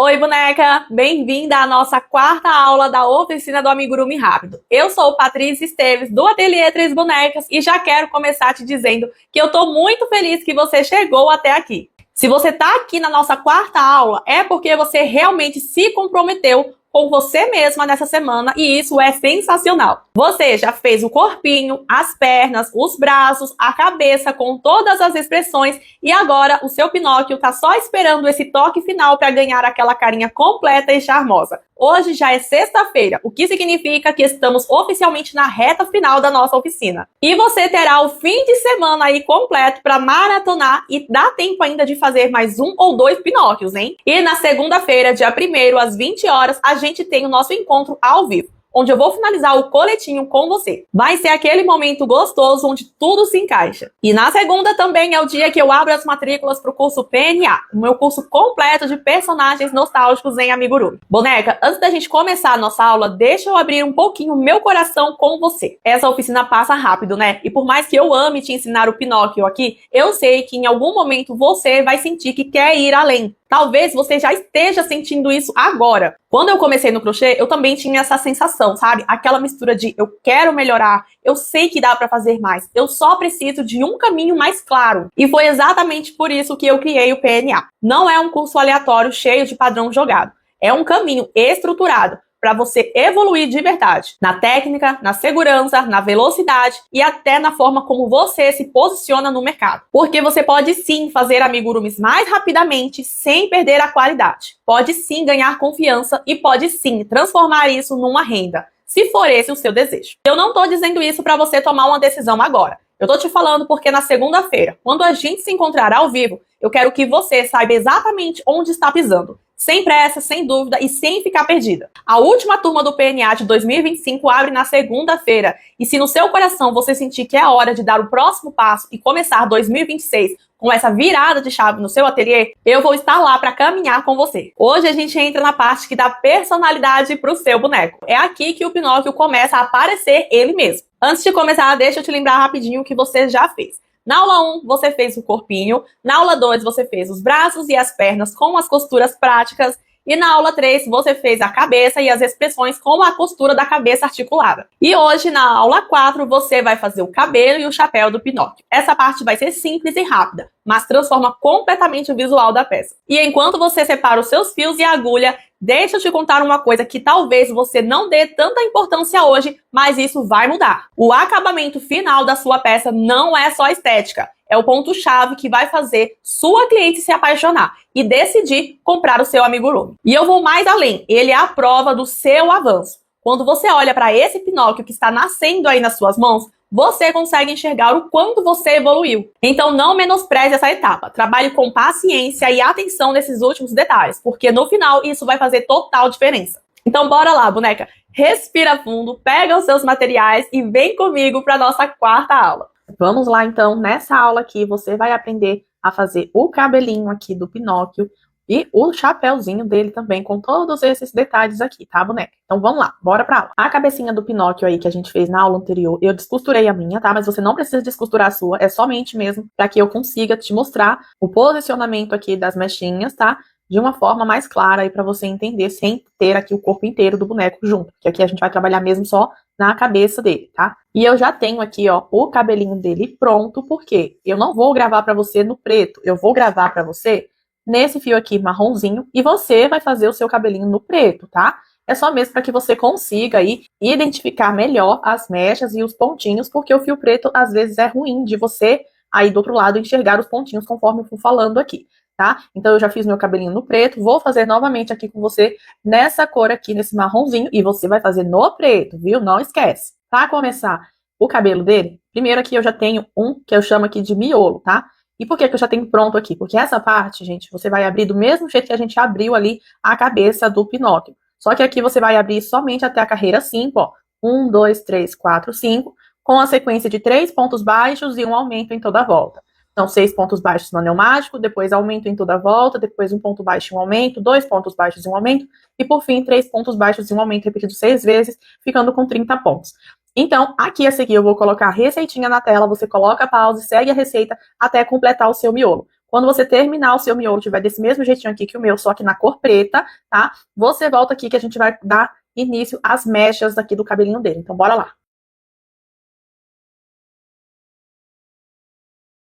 Oi, boneca! Bem-vinda à nossa quarta aula da oficina do Amigurumi Rápido. Eu sou Patrícia Esteves, do Ateliê Três Bonecas, e já quero começar te dizendo que eu tô muito feliz que você chegou até aqui. Se você tá aqui na nossa quarta aula, é porque você realmente se comprometeu com você mesma nessa semana, e isso é sensacional. Você já fez o corpinho, as pernas, os braços, a cabeça com todas as expressões, e agora o seu Pinóquio tá só esperando esse toque final para ganhar aquela carinha completa e charmosa. Hoje já é sexta-feira, o que significa que estamos oficialmente na reta final da nossa oficina. E você terá o fim de semana aí completo para maratonar e dá tempo ainda de fazer mais um ou dois Pinóquios, hein? E na segunda-feira, dia 1º, às 20 horas, a gente tem o nosso encontro ao vivo, onde eu vou finalizar o coletinho com você. Vai ser aquele momento gostoso onde tudo se encaixa. E na segunda também é o dia que eu abro as matrículas para o curso PNA, o meu curso completo de personagens nostálgicos em Amigurumi. Boneca, antes da gente começar a nossa aula, deixa eu abrir um pouquinho o meu coração com você. Essa oficina passa rápido, né? E por mais que eu ame te ensinar o Pinóquio aqui, eu sei que em algum momento você vai sentir que quer ir além. Talvez você já esteja sentindo isso agora. Quando eu comecei no crochê, eu também tinha essa sensação, sabe? Aquela mistura de eu quero melhorar, eu sei que dá pra fazer mais, eu só preciso de um caminho mais claro. E foi exatamente por isso que eu criei o PNA. Não é um curso aleatório cheio de padrão jogado. É um caminho estruturado para você evoluir de verdade, na técnica, na segurança, na velocidade e até na forma como você se posiciona no mercado. Porque você pode sim fazer amigurumis mais rapidamente, sem perder a qualidade. Pode sim ganhar confiança e pode sim transformar isso numa renda, se for esse o seu desejo. Eu não tô dizendo isso para você tomar uma decisão agora. Eu tô te falando porque na segunda-feira, quando a gente se encontrar ao vivo, eu quero que você saiba exatamente onde está pisando. Sem pressa, sem dúvida e sem ficar perdida. A última turma do PNA de 2025 abre na segunda-feira. E se no seu coração você sentir que é a hora de dar o próximo passo e começar 2026 com essa virada de chave no seu ateliê, eu vou estar lá para caminhar com você. Hoje a gente entra na parte que dá personalidade para o seu boneco. É aqui que o Pinóquio começa a aparecer ele mesmo. Antes de começar, deixa eu te lembrar rapidinho o que você já fez. Na aula 1, você fez o corpinho. Na aula 2, você fez os braços e as pernas com as costuras práticas. E na aula 3, você fez a cabeça e as expressões com a costura da cabeça articulada. E hoje, na aula 4, você vai fazer o cabelo e o chapéu do Pinóquio. Essa parte vai ser simples e rápida, mas transforma completamente o visual da peça. E enquanto você separa os seus fios e a agulha, deixa eu te contar uma coisa que talvez você não dê tanta importância hoje, mas isso vai mudar. O acabamento final da sua peça não é só estética. É o ponto-chave que vai fazer sua cliente se apaixonar e decidir comprar o seu amigurumi. E eu vou mais além, ele é a prova do seu avanço. Quando você olha para esse Pinóquio que está nascendo aí nas suas mãos, você consegue enxergar o quanto você evoluiu. Então não menospreze essa etapa. Trabalhe com paciência e atenção nesses últimos detalhes, porque no final isso vai fazer total diferença. Então bora lá, boneca. Respira fundo, pega os seus materiais e vem comigo para nossa quarta aula. Vamos lá, então. Nessa aula aqui, você vai aprender a fazer o cabelinho aqui do Pinóquio e o chapéuzinho dele também, com todos esses detalhes aqui, tá, boneca? Então, vamos lá. Bora pra aula. A cabecinha do Pinóquio aí que a gente fez na aula anterior, eu descosturei a minha, tá? Mas você não precisa descosturar a sua, é somente mesmo para que eu consiga te mostrar o posicionamento aqui das mechinhas, tá? De uma forma mais clara aí para você entender, sem ter aqui o corpo inteiro do boneco junto. Que aqui a gente vai trabalhar mesmo só na cabeça dele, tá? E eu já tenho aqui, ó, o cabelinho dele pronto, porque eu não vou gravar para você no preto, eu vou gravar para você nesse fio aqui marronzinho e você vai fazer o seu cabelinho no preto, tá? É só mesmo para que você consiga aí identificar melhor as mechas e os pontinhos, porque o fio preto às vezes é ruim de você aí do outro lado enxergar os pontinhos conforme eu for falando aqui. Tá? Então eu já fiz meu cabelinho no preto, vou fazer novamente aqui com você nessa cor aqui, nesse marronzinho, e você vai fazer no preto, viu? Não esquece. Para começar o cabelo dele, primeiro aqui eu já tenho um que eu chamo aqui de miolo, tá? E por que eu já tenho pronto aqui? Porque essa parte, gente, você vai abrir do mesmo jeito que a gente abriu ali a cabeça do Pinóquio. Só que aqui você vai abrir somente até a carreira 5, ó. 1, 2, 3, 4, 5, com a sequência de 3 pontos baixos e um aumento em toda a volta. Então, 6 pontos baixos no anel mágico, depois aumento em toda a volta, depois um ponto baixo e um aumento, 2 pontos baixos e um aumento, e por fim, 3 pontos baixos e um aumento repetido 6 vezes, ficando com 30 pontos. Então, aqui a seguir eu vou colocar a receitinha na tela, você coloca a pausa e segue a receita até completar o seu miolo. Quando você terminar o seu miolo, tiver desse mesmo jeitinho aqui que o meu, só que na cor preta, tá? Você volta aqui que a gente vai dar início às mechas aqui do cabelinho dele. Então, bora lá.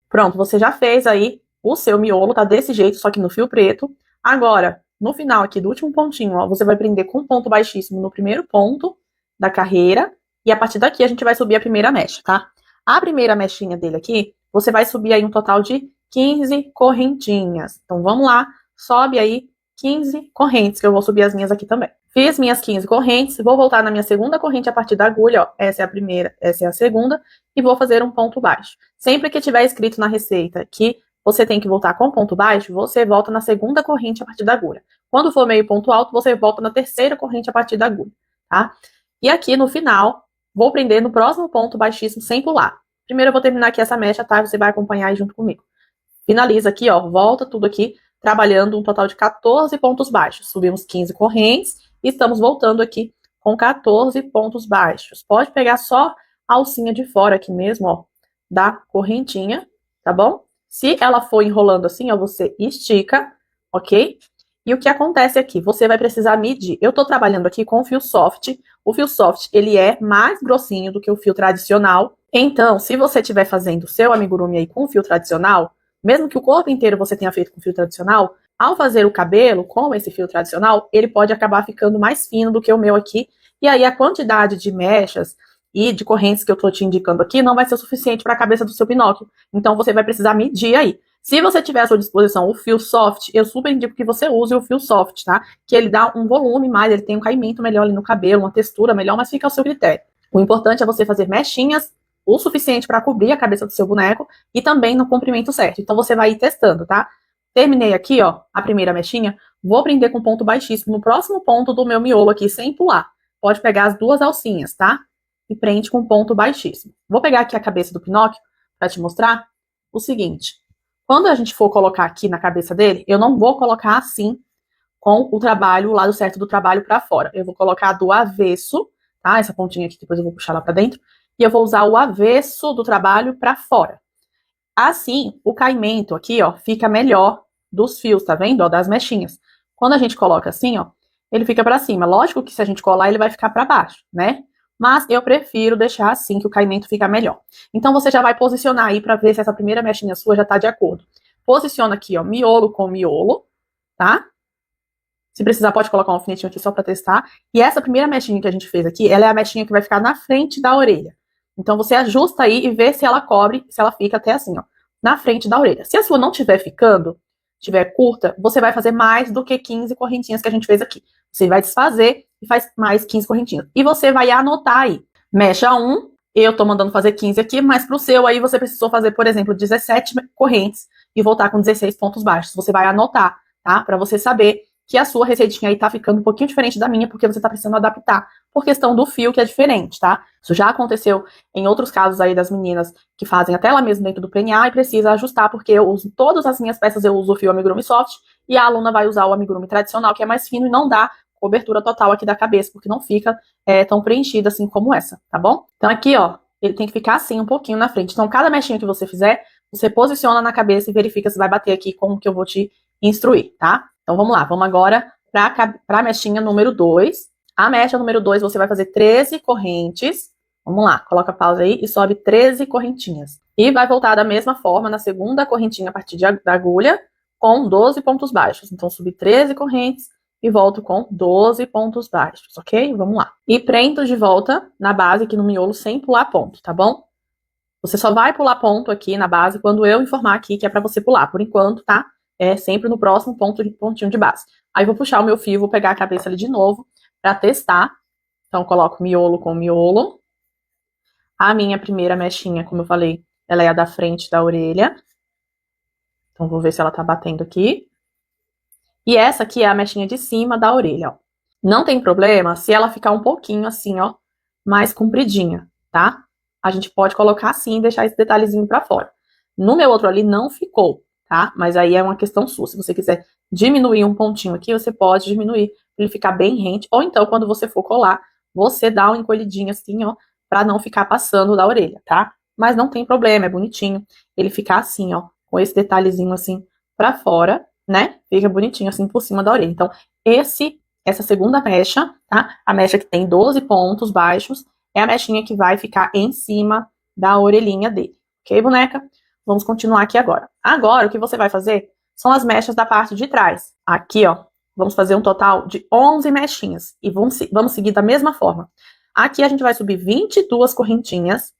Pronto, você já fez aí o seu miolo, tá desse jeito, só que no fio preto. Agora, no final aqui do último pontinho, ó, você vai prender com um ponto baixíssimo no primeiro ponto da carreira. E a partir daqui a gente vai subir a primeira mecha, tá? A primeira mechinha dele aqui, você vai subir aí um total de 15 correntinhas. Então, vamos lá, sobe aí 15 correntes, que eu vou subir as minhas aqui também. Fiz minhas 15 correntes, vou voltar na minha segunda corrente a partir da agulha, ó. Essa é a primeira, essa é a segunda, e vou fazer um ponto baixo. Sempre que tiver escrito na receita que você tem que voltar com ponto baixo, você volta na segunda corrente a partir da agulha. Quando for meio ponto alto, você volta na terceira corrente a partir da agulha, tá? E aqui no final, vou prender no próximo ponto baixíssimo sem pular. Primeiro eu vou terminar aqui essa mecha, tá? Você vai acompanhar aí junto comigo. Finaliza aqui, ó, volta tudo aqui, trabalhando um total de 14 pontos baixos. Subimos 15 correntes e estamos voltando aqui com 14 pontos baixos. Pode pegar só a alcinha de fora aqui mesmo, ó, da correntinha, tá bom? Se ela for enrolando assim, ó, você estica, ok? E o que acontece aqui? Você vai precisar medir. Eu tô trabalhando aqui com o fio soft. O fio soft, ele é mais grossinho do que o fio tradicional. Então, se você estiver fazendo o seu amigurumi aí com o fio tradicional, mesmo que o corpo inteiro você tenha feito com fio tradicional, ao fazer o cabelo com esse fio tradicional, ele pode acabar ficando mais fino do que o meu aqui. E aí a quantidade de mechas e de correntes que eu tô te indicando aqui não vai ser o suficiente para a cabeça do seu Pinóquio. Então você vai precisar medir aí. Se você tiver à sua disposição o fio soft, eu super indico que você use o fio soft, tá? Que ele dá um volume mais, ele tem um caimento melhor ali no cabelo, uma textura melhor, mas fica ao seu critério. O importante é você fazer mechinhas o suficiente para cobrir a cabeça do seu boneco e também no comprimento certo. Então você vai ir testando, tá? Terminei aqui, ó, a primeira mechinha, vou prender com ponto baixíssimo no próximo ponto do meu miolo aqui, sem pular. Pode pegar as duas alcinhas, tá? E prende com ponto baixíssimo. Vou pegar aqui a cabeça do Pinóquio para te mostrar o seguinte. Quando a gente for colocar aqui na cabeça dele, eu não vou colocar assim com o trabalho, o lado certo do trabalho para fora. Eu vou colocar do avesso, tá? Essa pontinha aqui, depois eu vou puxar lá para dentro. E eu vou usar o avesso do trabalho para fora. Assim, o caimento aqui, ó, fica melhor dos fios, tá vendo? Ó, das mechinhas. Quando a gente coloca assim, ó, ele fica para cima. Lógico que se a gente colar, ele vai ficar para baixo, né? Mas eu prefiro deixar assim, que o caimento fica melhor. Então, você já vai posicionar aí para ver se essa primeira mechinha sua já tá de acordo. Posiciona aqui, ó, miolo com miolo, tá? Se precisar, pode colocar um alfinetinho aqui só para testar. E essa primeira mechinha que a gente fez aqui, ela é a mechinha que vai ficar na frente da orelha. Então, você ajusta aí e vê se ela cobre, se ela fica até assim, ó, na frente da orelha. Se a sua não estiver ficando, estiver curta, você vai fazer mais do que 15 correntinhas que a gente fez aqui. Você vai desfazer e faz mais 15 correntinhas. E você vai anotar aí. Mecha 1, eu tô mandando fazer 15 aqui, mas pro seu aí você precisou fazer, por exemplo, 17 correntes e voltar com 16 pontos baixos. Você vai anotar, tá? Pra você saber que a sua receitinha aí tá ficando um pouquinho diferente da minha, porque você tá precisando adaptar por questão do fio, que é diferente, tá? Isso já aconteceu em outros casos aí das meninas que fazem até lá mesmo dentro do PNA e precisa ajustar, porque eu uso todas as minhas peças, eu uso o fio amigurumi soft e a aluna vai usar o amigurumi tradicional, que é mais fino e não dá cobertura total aqui da cabeça, porque não fica tão preenchida assim como essa, tá bom? Então aqui, ó, ele tem que ficar assim um pouquinho na frente. Então cada mechinha que você fizer, você posiciona na cabeça e verifica se vai bater aqui com o que eu vou te instruir, tá? Então vamos lá, vamos agora para a mechinha número 2. A mecha número 2 você vai fazer 13 correntes. Vamos lá, coloca pausa aí e sobe 13 correntinhas. E vai voltar da mesma forma na segunda correntinha a partir da agulha com 12 pontos baixos. Então subi 13 correntes e volto com 12 pontos baixos, ok? Vamos lá. E prendo de volta na base aqui no miolo sem pular ponto, tá bom? Você só vai pular ponto aqui na base quando eu informar aqui que é para você pular. Por enquanto, tá? É sempre no próximo pontinho de base. Aí vou puxar o meu fio, vou pegar a cabeça ali de novo para testar. Então, coloco miolo com miolo. A minha primeira mechinha, como eu falei, ela é a da frente da orelha. Então, vou ver se ela tá batendo aqui. E essa aqui é a mechinha de cima da orelha, ó. Não tem problema se ela ficar um pouquinho assim, ó, mais compridinha, tá? A gente pode colocar assim e deixar esse detalhezinho pra fora. No meu outro ali não ficou, tá? Mas aí é uma questão sua. Se você quiser diminuir um pontinho aqui, você pode diminuir pra ele ficar bem rente. Ou então, quando você for colar, você dá uma encolhidinha assim, ó, pra não ficar passando da orelha, tá? Mas não tem problema, é bonitinho ele ficar assim, ó, com esse detalhezinho assim pra fora, né? Fica bonitinho assim por cima da orelha. Então, essa segunda mecha, tá? A mecha que tem 12 pontos baixos, é a mechinha que vai ficar em cima da orelhinha dele. Ok, boneca? Vamos continuar aqui agora. Agora, o que você vai fazer são as mechas da parte de trás. Aqui, ó, vamos fazer um total de 11 mechinhas. E vamos seguir da mesma forma. Aqui a gente vai subir 22 correntinhas,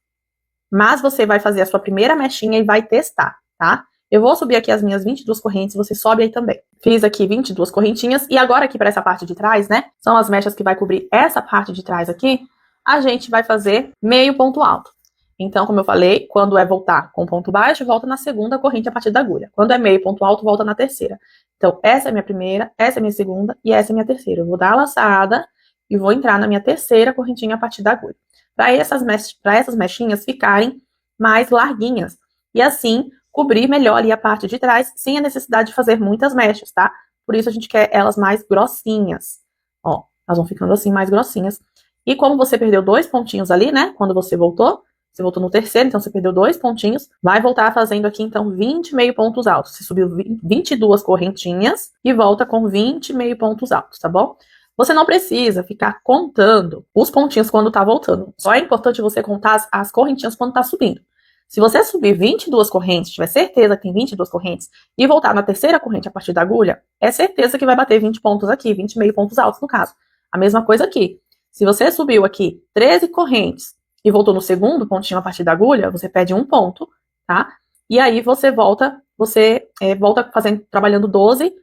mas você vai fazer a sua primeira mechinha e vai testar, tá? Eu vou subir aqui as minhas 22 correntes, você sobe aí também. Fiz aqui 22 correntinhas, e agora aqui para essa parte de trás, né? São as mechas que vai cobrir essa parte de trás aqui. A gente vai fazer meio ponto alto. Então, como eu falei, quando é voltar com ponto baixo, volta na segunda corrente a partir da agulha. Quando é meio ponto alto, volta na terceira. Então, essa é a minha primeira, essa é a minha segunda e essa é a minha terceira. Eu vou dar a laçada e vou entrar na minha terceira correntinha a partir da agulha. Para essas mechinhas ficarem mais larguinhas. E assim, cobrir melhor ali a parte de trás, sem a necessidade de fazer muitas mechas, tá? Por isso a gente quer elas mais grossinhas. Ó, elas vão ficando assim mais grossinhas. E como você perdeu 2 pontinhos ali, né? Quando você voltou no terceiro, então você perdeu 2 pontinhos. Vai voltar fazendo aqui, então, 20 meio pontos altos. Você subiu 22 correntinhas e volta com 20 meio pontos altos, tá bom? Você não precisa ficar contando os pontinhos quando tá voltando. Só é importante você contar as correntinhas quando tá subindo. Se você subir 22 correntes, tiver certeza que tem 22 correntes, e voltar na terceira corrente a partir da agulha, é certeza que vai bater 20 pontos aqui, 20 meio pontos altos no caso. A mesma coisa aqui. Se você subiu aqui 13 correntes e voltou no segundo pontinho a partir da agulha, você perde 1 ponto, tá? E aí você volta trabalhando 12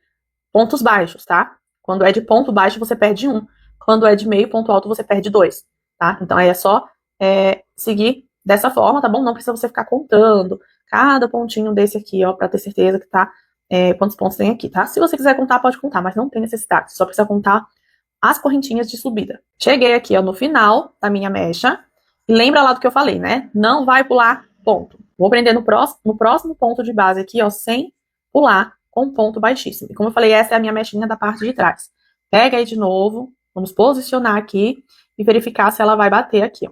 pontos baixos, tá? Quando é de ponto baixo, você perde 1. Quando é de meio ponto alto, você perde 2, tá? Então, aí é só seguir dessa forma, tá bom? Não precisa você ficar contando cada pontinho desse aqui, ó, pra ter certeza que tá quantos pontos tem aqui, tá? Se você quiser contar, pode contar, mas não tem necessidade. Você só precisa contar as correntinhas de subida. Cheguei aqui, ó, no final da minha mecha. E lembra lá do que eu falei, né? Não vai pular ponto. Vou prender no próximo ponto de base aqui, ó, sem pular com ponto baixíssimo. E como eu falei, essa é a minha mechinha da parte de trás. Pega aí de novo, vamos posicionar aqui e verificar se ela vai bater aqui, ó.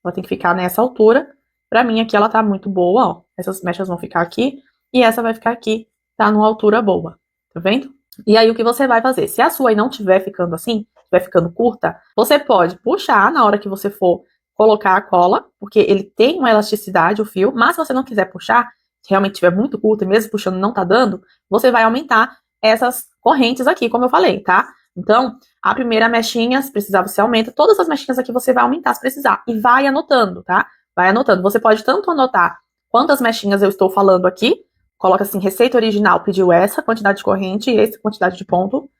Ela tem que ficar nessa altura. Pra mim aqui ela tá muito boa, ó. Essas mechas vão ficar aqui e essa vai ficar aqui, tá numa altura boa. Tá vendo? E aí o que você vai fazer? Se a sua aí não estiver ficando assim, estiver ficando curta, você pode puxar na hora que você for colocar a cola, porque ele tem uma elasticidade, o fio, mas se você não quiser puxar, se realmente estiver muito curto e mesmo puxando não tá dando, você vai aumentar essas correntes aqui, como eu falei, tá? Então, a primeira mechinha, se precisar, você aumenta. Todas as mechinhas aqui você vai aumentar se precisar. E vai anotando, tá? Vai anotando. Você pode tanto anotar quantas mechinhas eu estou falando aqui, coloca assim, receita original pediu essa quantidade de corrente e essa quantidade de ponto.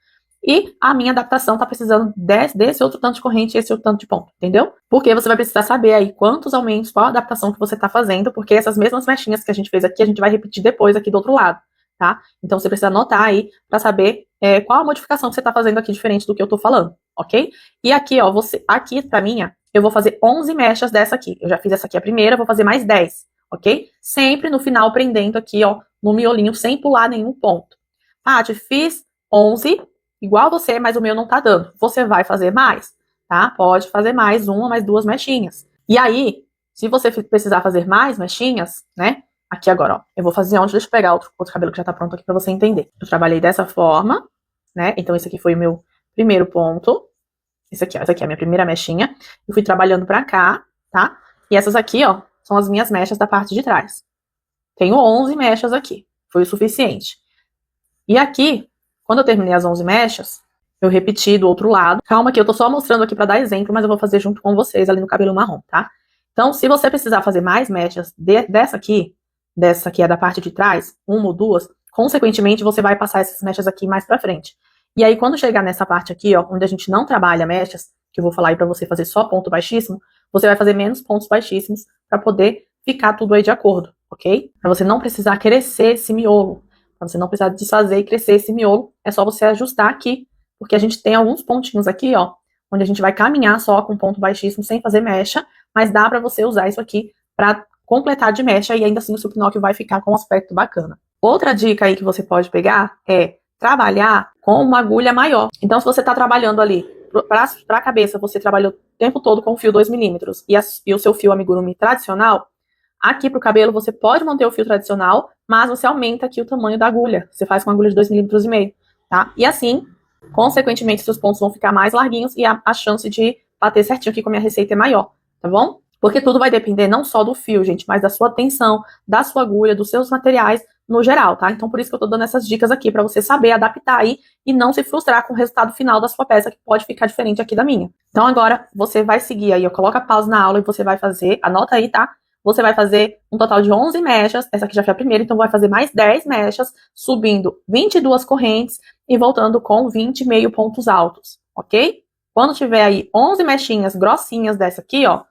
E a minha adaptação tá precisando desse outro tanto de corrente e esse outro tanto de ponto, entendeu? Porque você vai precisar saber aí quantos aumentos, qual a adaptação que você tá fazendo, porque essas mesmas mechinhas que a gente fez aqui, a gente vai repetir depois aqui do outro lado, tá? Então você precisa anotar aí pra saber qual a modificação que você tá fazendo aqui diferente do que eu tô falando, ok? E aqui, ó, aqui pra minha, eu vou fazer 11 mechas dessa aqui. Eu já fiz essa aqui a primeira, vou fazer mais 10, ok? Sempre no final prendendo aqui, ó, no miolinho, sem pular nenhum ponto. Paty, fiz 11, igual você, mas o meu não tá dando. Você vai fazer mais, tá? Pode fazer mais uma, mais 2 mechinhas. E aí, se você precisar fazer mais mechinhas, né? Aqui agora, ó, eu vou fazer onde? Deixa eu pegar outro cabelo que já tá pronto aqui pra você entender. Eu trabalhei dessa forma, né? Então esse aqui foi o meu primeiro ponto. Esse aqui, ó, essa aqui é a minha primeira mechinha. Eu fui trabalhando pra cá, tá? E essas aqui, ó, são as minhas mechas da parte de trás. Tenho 11 mechas aqui. Foi o suficiente. E aqui, quando eu terminei as 11 mechas, eu repeti do outro lado. Calma que eu tô só mostrando aqui pra dar exemplo, mas eu vou fazer junto com vocês ali no cabelo marrom, tá? Então, se você precisar fazer mais mechas dessa aqui é da parte de trás, uma ou duas, consequentemente, você vai passar essas mechas aqui mais pra frente. E aí, quando chegar nessa parte aqui, ó, onde a gente não trabalha mechas, que eu vou falar aí pra você fazer só ponto baixíssimo, você vai fazer menos pontos baixíssimos pra poder ficar tudo aí de acordo, ok? Pra você não precisar crescer esse miolo. Pra você não precisar desfazer e crescer esse miolo, é só você ajustar aqui, porque a gente tem alguns pontinhos aqui, ó, onde a gente vai caminhar só com ponto baixíssimo, sem fazer mecha, mas dá pra você usar isso aqui pra completar de mecha e ainda assim o seu pinóquio vai ficar com um aspecto bacana. Outra dica aí que você pode pegar é trabalhar com uma agulha maior. Então, se você tá trabalhando ali pra cabeça, você trabalhou o tempo todo com o fio 2mm e o seu fio amigurumi tradicional, aqui pro cabelo você pode manter o fio tradicional, mas você aumenta aqui o tamanho da agulha. Você faz com uma agulha de 2,5 mm, tá? E assim, consequentemente, seus pontos vão ficar mais larguinhos e a chance de bater certinho aqui com a minha receita é maior, tá bom? Porque tudo vai depender não só do fio, gente, mas da sua tensão, da sua agulha, dos seus materiais no geral, tá? Então, por isso que eu tô dando essas dicas aqui, pra você saber adaptar aí e não se frustrar com o resultado final da sua peça, que pode ficar diferente aqui da minha. Então, agora, você vai seguir aí, ó, coloca pausa na aula e você vai fazer, anota aí, tá? Você vai fazer um total de 11 mechas, essa aqui já foi a primeira, então vai fazer mais 10 mechas, subindo 22 correntes e voltando com 20 meio pontos altos, ok? Quando tiver aí 11 mechinhas grossinhas dessa aqui, ó,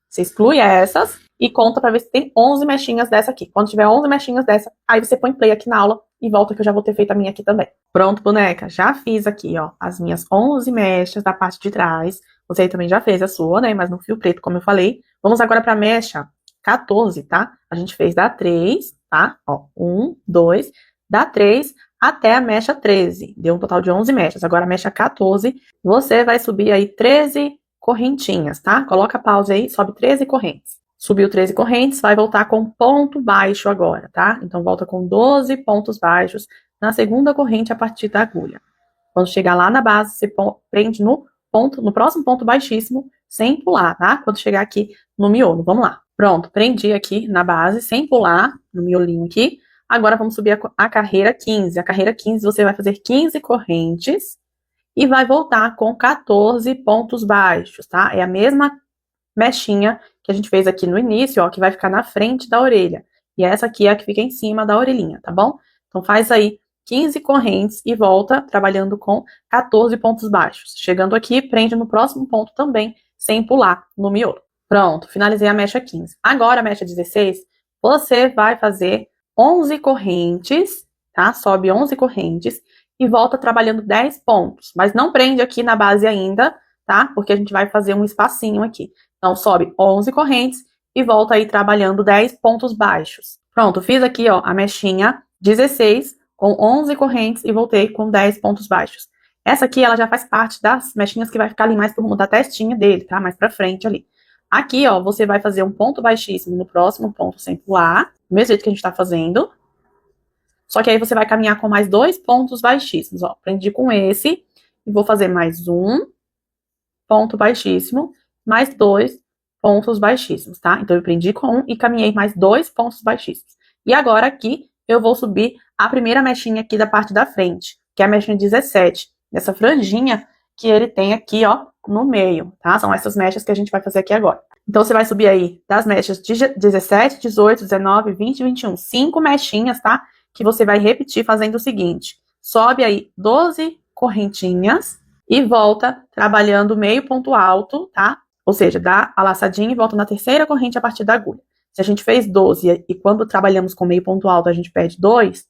você exclui essas e conta pra ver se tem 11 mechinhas dessa aqui. Quando tiver 11 mechinhas dessa, aí você põe play aqui na aula e volta que eu já vou ter feito a minha aqui também. Pronto, boneca, já fiz aqui, ó, as minhas 11 mechas da parte de trás. Você aí também já fez a sua, né, mas no fio preto, como eu falei. Vamos agora pra mecha 14, tá? A gente fez da 3, tá? Ó, 1, 2, da 3 até a mecha 13. Deu um total de 11 mechas. Agora a mecha 14, você vai subir aí 13 correntinhas, tá? Coloca a pausa aí, sobe 13 correntes. Subiu 13 correntes, vai voltar com ponto baixo agora, tá? Então volta com 12 pontos baixos na segunda corrente a partir da agulha. Quando chegar lá na base, você prende no ponto, no próximo ponto baixíssimo, sem pular, tá? Quando chegar aqui no miolo, vamos lá. Pronto, prendi aqui na base, sem pular, no miolinho aqui. Agora vamos subir a carreira 15. A carreira 15 você vai fazer 15 correntes e vai voltar com 14 pontos baixos, tá? É a mesma mechinha que a gente fez aqui no início, ó, que vai ficar na frente da orelha. E essa aqui é a que fica em cima da orelhinha, tá bom? Então faz aí 15 correntes e volta trabalhando com 14 pontos baixos. Chegando aqui, prende no próximo ponto também, sem pular no miolo. Pronto, finalizei a mecha 15. Agora a mecha 16, você vai fazer 11 correntes, tá? Sobe 11 correntes e volta trabalhando 10 pontos. Mas não prende aqui na base ainda, tá? Porque a gente vai fazer um espacinho aqui. Então, sobe 11 correntes e volta aí trabalhando 10 pontos baixos. Pronto, fiz aqui, ó, a mechinha 16 com 11 correntes e voltei com 10 pontos baixos. Essa aqui, ela já faz parte das mechinhas que vai ficar ali mais pro rumo da testinha dele, tá? Mais pra frente ali. Aqui, ó, você vai fazer um ponto baixíssimo no próximo ponto sem pular, do mesmo jeito que a gente tá fazendo. Só que aí você vai caminhar com mais 2 pontos baixíssimos, ó. Prendi com esse e vou fazer mais um ponto baixíssimo, mais 2 pontos baixíssimos, tá? Então, eu prendi com um e caminhei mais 2 pontos baixíssimos. E agora aqui, eu vou subir a primeira mechinha aqui da parte da frente, que é a mechinha 17, dessa franjinha que ele tem aqui, ó, no meio, tá? São essas mechas que a gente vai fazer aqui agora. Então, você vai subir aí das mechas de 17, 18, 19, 20 e 21. 5 mechinhas, tá? Que você vai repetir fazendo o seguinte. Sobe aí 12 correntinhas e volta trabalhando meio ponto alto, tá? Ou seja, dá a laçadinha e volta na terceira corrente a partir da agulha. Se a gente fez 12 e quando trabalhamos com meio ponto alto a gente perde 2,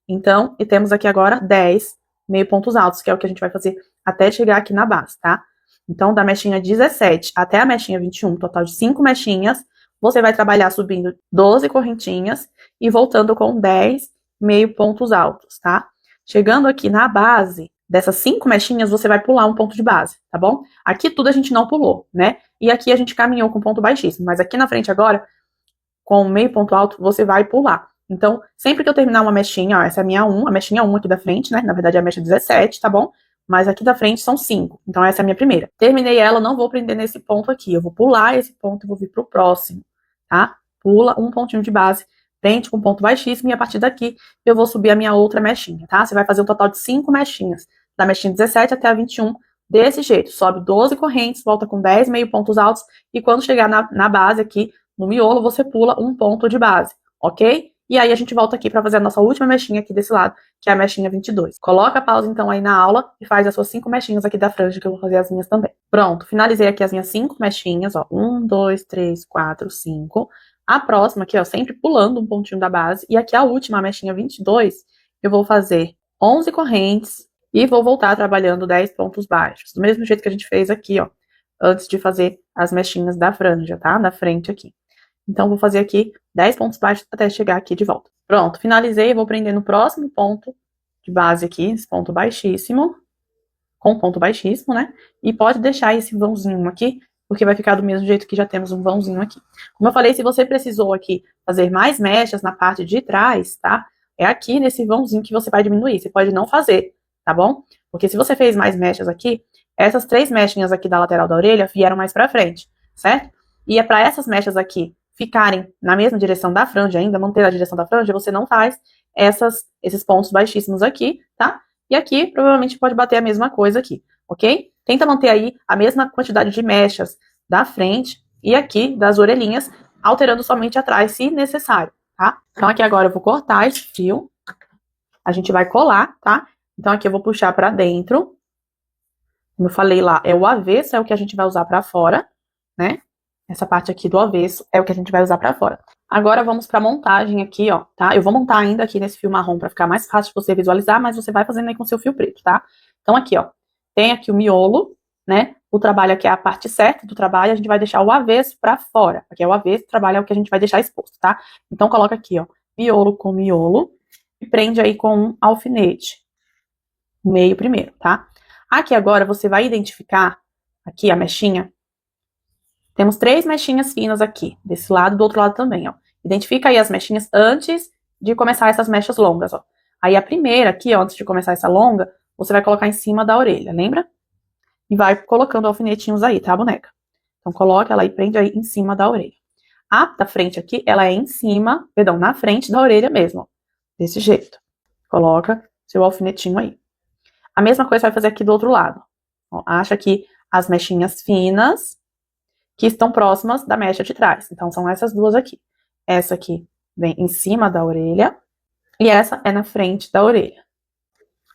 então, e temos aqui agora 10 meio pontos altos, que é o que a gente vai fazer até chegar aqui na base, tá? Então, da mechinha 17 até a mechinha 21, total de 5 mechinhas, você vai trabalhar subindo 12 correntinhas e voltando com 10 meio pontos altos, tá? Chegando aqui na base dessas 5 mechinhas, você vai pular um ponto de base, tá bom? Aqui tudo a gente não pulou, né? E aqui a gente caminhou com ponto baixíssimo, mas aqui na frente agora, com meio ponto alto, você vai pular. Então, sempre que eu terminar uma mechinha, ó, essa é a minha 1, a mechinha 1 aqui da frente, né? Na verdade é a mecha 17, tá bom? Mas aqui da frente são 5. Então, essa é a minha primeira. Terminei ela, não vou prender nesse ponto aqui. Eu vou pular esse ponto e vou vir pro próximo, tá? Pula um pontinho de base, prende com ponto baixíssimo e a partir daqui eu vou subir a minha outra mechinha, tá? Você vai fazer um total de 5 mechinhas. Da mechinha 17 até a 21, desse jeito. Sobe 12 correntes, volta com 10 meio pontos altos e quando chegar na base aqui, no miolo, você pula um ponto de base, ok? E aí a gente volta aqui para fazer a nossa última mechinha aqui desse lado, que é a mechinha 22. Coloca a pausa então aí na aula e faz as suas 5 mechinhas aqui da franja, que eu vou fazer as minhas também. Pronto, finalizei aqui as minhas 5 mechinhas, ó, 1, 2, 3, 4, 5. A próxima aqui, ó, sempre pulando um pontinho da base. E aqui a última, a mechinha 22, eu vou fazer 11 correntes e vou voltar trabalhando 10 pontos baixos. Do mesmo jeito que a gente fez aqui, ó, antes de fazer as mechinhas da franja, tá? Da frente aqui. Então, vou fazer aqui 10 pontos baixos até chegar aqui de volta. Pronto, finalizei, vou prender no próximo ponto de base aqui, esse ponto baixíssimo, com ponto baixíssimo, né? E pode deixar esse vãozinho aqui porque vai ficar do mesmo jeito que já temos um vãozinho aqui. Como eu falei, se você precisou aqui fazer mais mechas na parte de trás, tá? É aqui nesse vãozinho que você vai diminuir. Você pode não fazer, tá bom? Porque se você fez mais mechas aqui, essas 3 mechinhas aqui da lateral da orelha vieram mais pra frente, certo? E é pra essas mechas aqui ficarem na mesma direção da franja ainda, manter a direção da franja, você não faz esses pontos baixíssimos aqui, tá? E aqui, provavelmente, pode bater a mesma coisa aqui, ok? Tenta manter aí a mesma quantidade de mechas da frente e aqui das orelhinhas, alterando somente atrás, se necessário, tá? Então, aqui agora eu vou cortar esse fio. A gente vai colar, tá? Então, aqui eu vou puxar pra dentro. Como eu falei lá, é o avesso, é o que a gente vai usar pra fora, né? Essa parte aqui do avesso é o que a gente vai usar pra fora. Agora vamos pra montagem aqui, ó, tá? Eu vou montar ainda aqui nesse fio marrom pra ficar mais fácil de você visualizar, mas você vai fazendo aí com seu fio preto, tá? Então aqui, ó, tem aqui o miolo, né? O trabalho aqui é a parte certa do trabalho, a gente vai deixar o avesso pra fora, porque é o avesso, o trabalho é o que a gente vai deixar exposto, tá? Então coloca aqui, ó, miolo com miolo e prende aí com um alfinete. Meio primeiro, tá? Aqui agora você vai identificar aqui a mechinha. Temos 3 mechinhas finas aqui, desse lado e do outro lado também, ó. Identifica aí as mechinhas antes de começar essas mechas longas, ó. Aí a primeira aqui, ó, antes de começar essa longa, você vai colocar em cima da orelha, lembra? E vai colocando alfinetinhos aí, tá, boneca? Então coloca ela e prende aí em cima da orelha. A da frente aqui, ela é em cima, perdão, na frente da orelha mesmo, ó. Desse jeito. Coloca seu alfinetinho aí. A mesma coisa você vai fazer aqui do outro lado. Ó, acha aqui as mechinhas finas que estão próximas da mecha de trás. Então, são essas duas aqui. Essa aqui vem em cima da orelha e essa é na frente da orelha.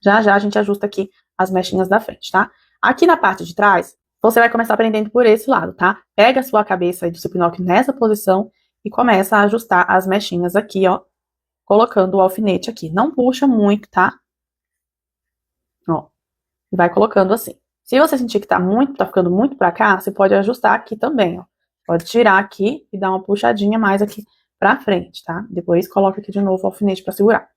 Já já a gente ajusta aqui as mechinhas da frente, tá? Aqui na parte de trás, você vai começar prendendo por esse lado, tá? Pega a sua cabeça aí do seu pinóquio nessa posição e começa a ajustar as mechinhas aqui, ó, colocando o alfinete aqui. Não puxa muito, tá? Ó, e vai colocando assim. Se você sentir que tá ficando muito pra cá, você pode ajustar aqui também, ó. Pode tirar aqui e dar uma puxadinha mais aqui pra frente, tá? Depois coloca aqui de novo o alfinete pra segurar.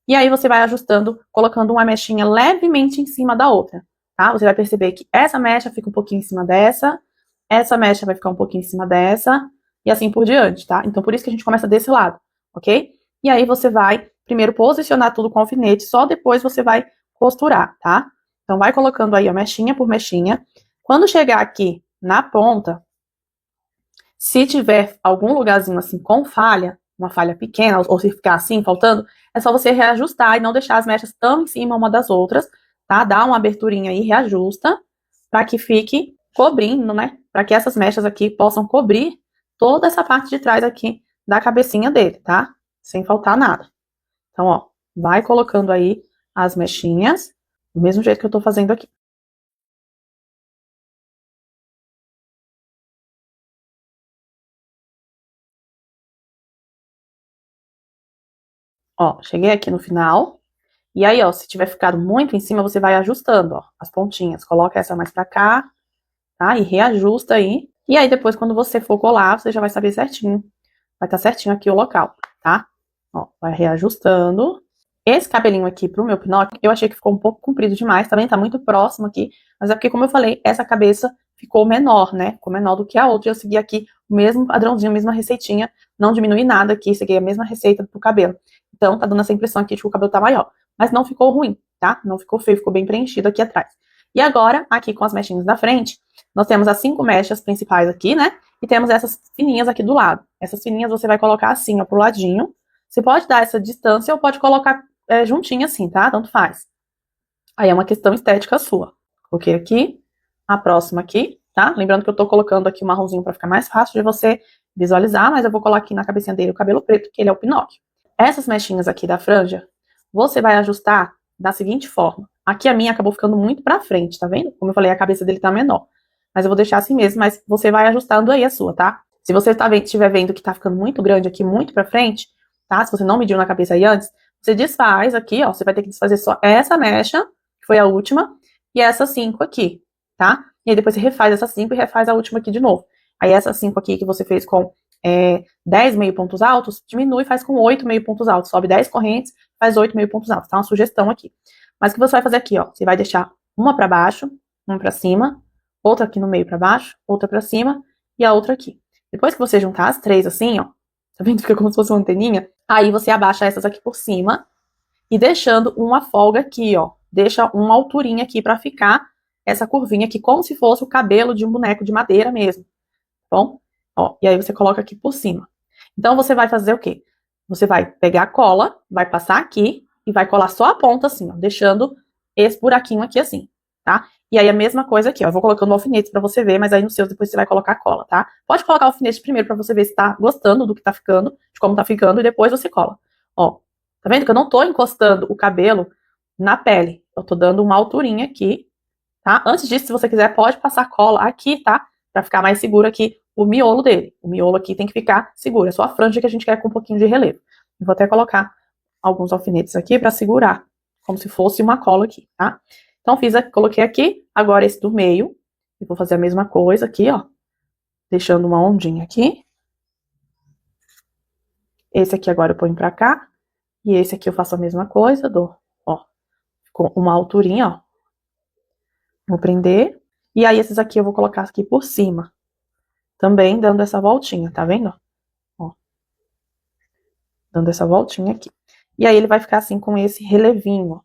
E aí você vai ajustando, colocando uma mechinha levemente em cima da outra, tá? Você vai perceber que essa mecha fica um pouquinho em cima dessa, essa mecha vai ficar um pouquinho em cima dessa, e assim por diante, tá? Então por isso que a gente começa desse lado, ok? E aí você vai primeiro posicionar tudo com alfinete, só depois você vai costurar, tá? Então, vai colocando aí, ó, mechinha por mechinha. Quando chegar aqui na ponta, se tiver algum lugarzinho assim com falha, uma falha pequena, ou se ficar assim, faltando, é só você reajustar e não deixar as mechas tão em cima uma das outras, tá? Dá uma aberturinha aí, reajusta, para que fique cobrindo, né? Para que essas mechas aqui possam cobrir toda essa parte de trás aqui da cabecinha dele, tá? Sem faltar nada. Então, ó, vai colocando aí as mechinhas, do mesmo jeito que eu tô fazendo aqui. Ó, cheguei aqui no final. E aí, ó, se tiver ficado muito em cima, você vai ajustando, ó, as pontinhas. Coloca essa mais pra cá, tá? E reajusta aí. E aí, depois, quando você for colar, você já vai saber certinho. Vai estar certinho aqui o local, tá? Ó, vai reajustando. Esse cabelinho aqui pro meu Pinóquio, eu achei que ficou um pouco comprido demais, também tá muito próximo aqui. Mas é porque, como eu falei, essa cabeça ficou menor, né? Ficou menor do que a outra. E eu segui aqui o mesmo padrãozinho, a mesma receitinha. Não diminui nada aqui, segui a mesma receita pro cabelo. Então, tá dando essa impressão aqui de que o cabelo tá maior. Mas não ficou ruim, tá? Não ficou feio, ficou bem preenchido aqui atrás. E agora, aqui com as mechinhas da frente, nós temos as 5 mechas principais aqui, né? E temos essas fininhas aqui do lado. Essas fininhas você vai colocar assim, ó, pro ladinho. Você pode dar essa distância ou pode colocar juntinho assim, tá? Tanto faz. Aí é uma questão estética sua. Coloquei aqui, a próxima aqui, tá? Lembrando que eu tô colocando aqui o marronzinho pra ficar mais fácil de você visualizar, mas eu vou colocar aqui na cabecinha dele o cabelo preto, que ele é o Pinóquio. Essas mechinhas aqui da franja, você vai ajustar da seguinte forma. Aqui a minha acabou ficando muito pra frente, tá vendo? Como eu falei, a cabeça dele tá menor. Mas eu vou deixar assim mesmo, mas você vai ajustando aí a sua, tá? Se você estiver vendo que tá ficando muito grande aqui, muito pra frente, tá? Se você não mediu na cabeça aí antes, você desfaz aqui, ó. Você vai ter que desfazer só essa mecha, que foi a última, e essas 5 aqui, tá? E aí depois você refaz essas 5 e refaz a última aqui de novo. Aí essas 5 aqui que você fez com 10 meio pontos altos, diminui e faz com 8 meio pontos altos. Sobe 10 correntes, faz 8 meio pontos altos. Tá uma sugestão aqui. Mas o que você vai fazer aqui, ó? Você vai deixar uma pra baixo, uma pra cima, outra aqui no meio pra baixo, outra pra cima e a outra aqui. Depois que você juntar as 3 assim, ó, tá vendo? Fica como se fosse uma anteninha. Aí você abaixa essas aqui por cima e deixando uma folga aqui, ó. Deixa uma alturinha aqui pra ficar essa curvinha aqui, como se fosse o cabelo de um boneco de madeira mesmo, tá bom? Ó, e aí você coloca aqui por cima. Então você vai fazer o quê? Você vai pegar a cola, vai passar aqui e vai colar só a ponta assim, ó, deixando esse buraquinho aqui assim, tá? E aí a mesma coisa aqui, ó. Eu vou colocando alfinetes pra você ver, mas aí no seu depois você vai colocar cola, tá? Pode colocar alfinete primeiro pra você ver se tá gostando do que tá ficando, de como tá ficando, e depois você cola. Ó, tá vendo que eu não tô encostando o cabelo na pele? Eu tô dando uma alturinha aqui, tá? Antes disso, se você quiser, pode passar cola aqui, tá? Pra ficar mais seguro aqui o miolo dele. O miolo aqui tem que ficar seguro. É só a franja que a gente quer com um pouquinho de relevo. Eu vou até colocar alguns alfinetes aqui pra segurar, como se fosse uma cola aqui, tá? Então, coloquei aqui. Agora esse do meio. Eu vou fazer a mesma coisa aqui, ó. Deixando uma ondinha aqui. Esse aqui agora eu ponho pra cá. E esse aqui eu faço a mesma coisa. Dou, ó. Ficou uma alturinha, ó. Vou prender. E aí, esses aqui eu vou colocar aqui por cima. Também dando essa voltinha, tá vendo? Ó. Dando essa voltinha aqui. E aí, ele vai ficar assim com esse relevinho,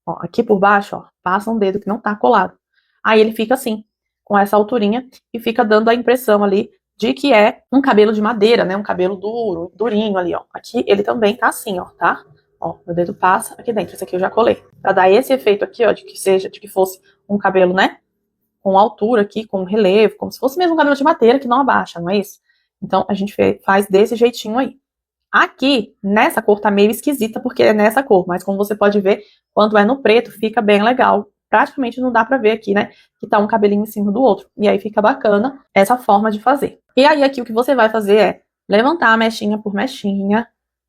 ó. Aqui por baixo, ó, passa um dedo que não tá colado. Aí ele fica assim, com essa alturinha, e fica dando a impressão ali de que é um cabelo de madeira, né? Um cabelo duro, durinho ali, ó. Aqui ele também tá assim, ó, tá? Ó, meu dedo passa aqui dentro. Esse aqui eu já colei. Pra dar esse efeito aqui, ó, de que fosse um cabelo, né? Com altura aqui, com relevo, como se fosse mesmo um cabelo de madeira que não abaixa, não é isso? Então a gente faz desse jeitinho aí. Aqui, nessa cor tá meio esquisita, porque é nessa cor, mas como você pode ver, quando é no preto, fica bem legal. Praticamente não dá pra ver aqui, né, que tá um cabelinho em cima do outro. E aí fica bacana essa forma de fazer. E aí aqui o que você vai fazer é levantar a mechinha por mechinha,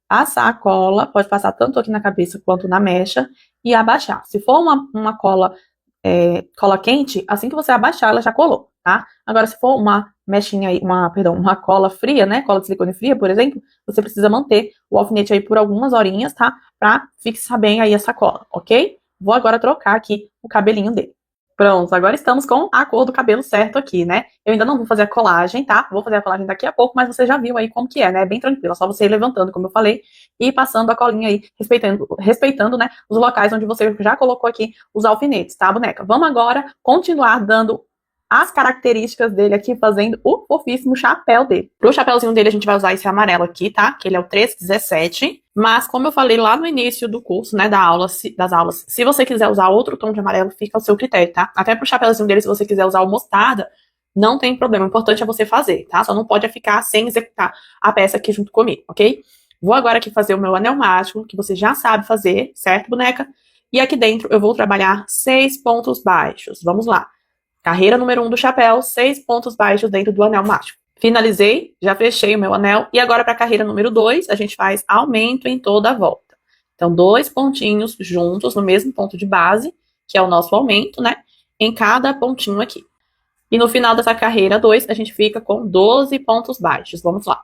passar a cola, pode passar tanto aqui na cabeça quanto na mecha, e abaixar. Se for uma cola cola quente, assim que você abaixar, ela já colou, tá? Agora, se for uma mechinha aí, uma cola fria, né? Cola de silicone fria, por exemplo, você precisa manter o alfinete aí por algumas horinhas, tá? Pra fixar bem aí essa cola, ok? Vou agora trocar aqui o cabelinho dele. Pronto, agora estamos com a cor do cabelo certo aqui, né? Eu ainda não vou fazer a colagem, tá? Vou fazer a colagem daqui a pouco, mas você já viu aí como que é, né? Bem tranquilo, é só você ir levantando, como eu falei, e passando a colinha aí, respeitando, né, os locais onde você já colocou aqui os alfinetes, tá, boneca? Vamos agora continuar dando as características dele aqui, fazendo o fofíssimo chapéu dele. Pro chapéuzinho dele, a gente vai usar esse amarelo aqui, tá? Que ele é o 317. Mas, como eu falei lá no início do curso, né, das aulas, se você quiser usar outro tom de amarelo, fica ao seu critério, tá? Até pro chapéuzinho dele, se você quiser usar o mostarda, não tem problema. O importante é você fazer, tá? Só não pode ficar sem executar a peça aqui junto comigo, ok? Vou agora aqui fazer o meu anel mágico, que você já sabe fazer, certo, boneca? E aqui dentro eu vou trabalhar 6 pontos baixos. Vamos lá. Carreira número 1 do chapéu, 6 pontos baixos dentro do anel mágico. Finalizei, já fechei o meu anel. E agora para a carreira número 2, a gente faz aumento em toda a volta. Então, 2 pontinhos juntos no mesmo ponto de base, que é o nosso aumento, né? Em cada pontinho aqui. E no final dessa carreira 2, a gente fica com 12 pontos baixos. Vamos lá.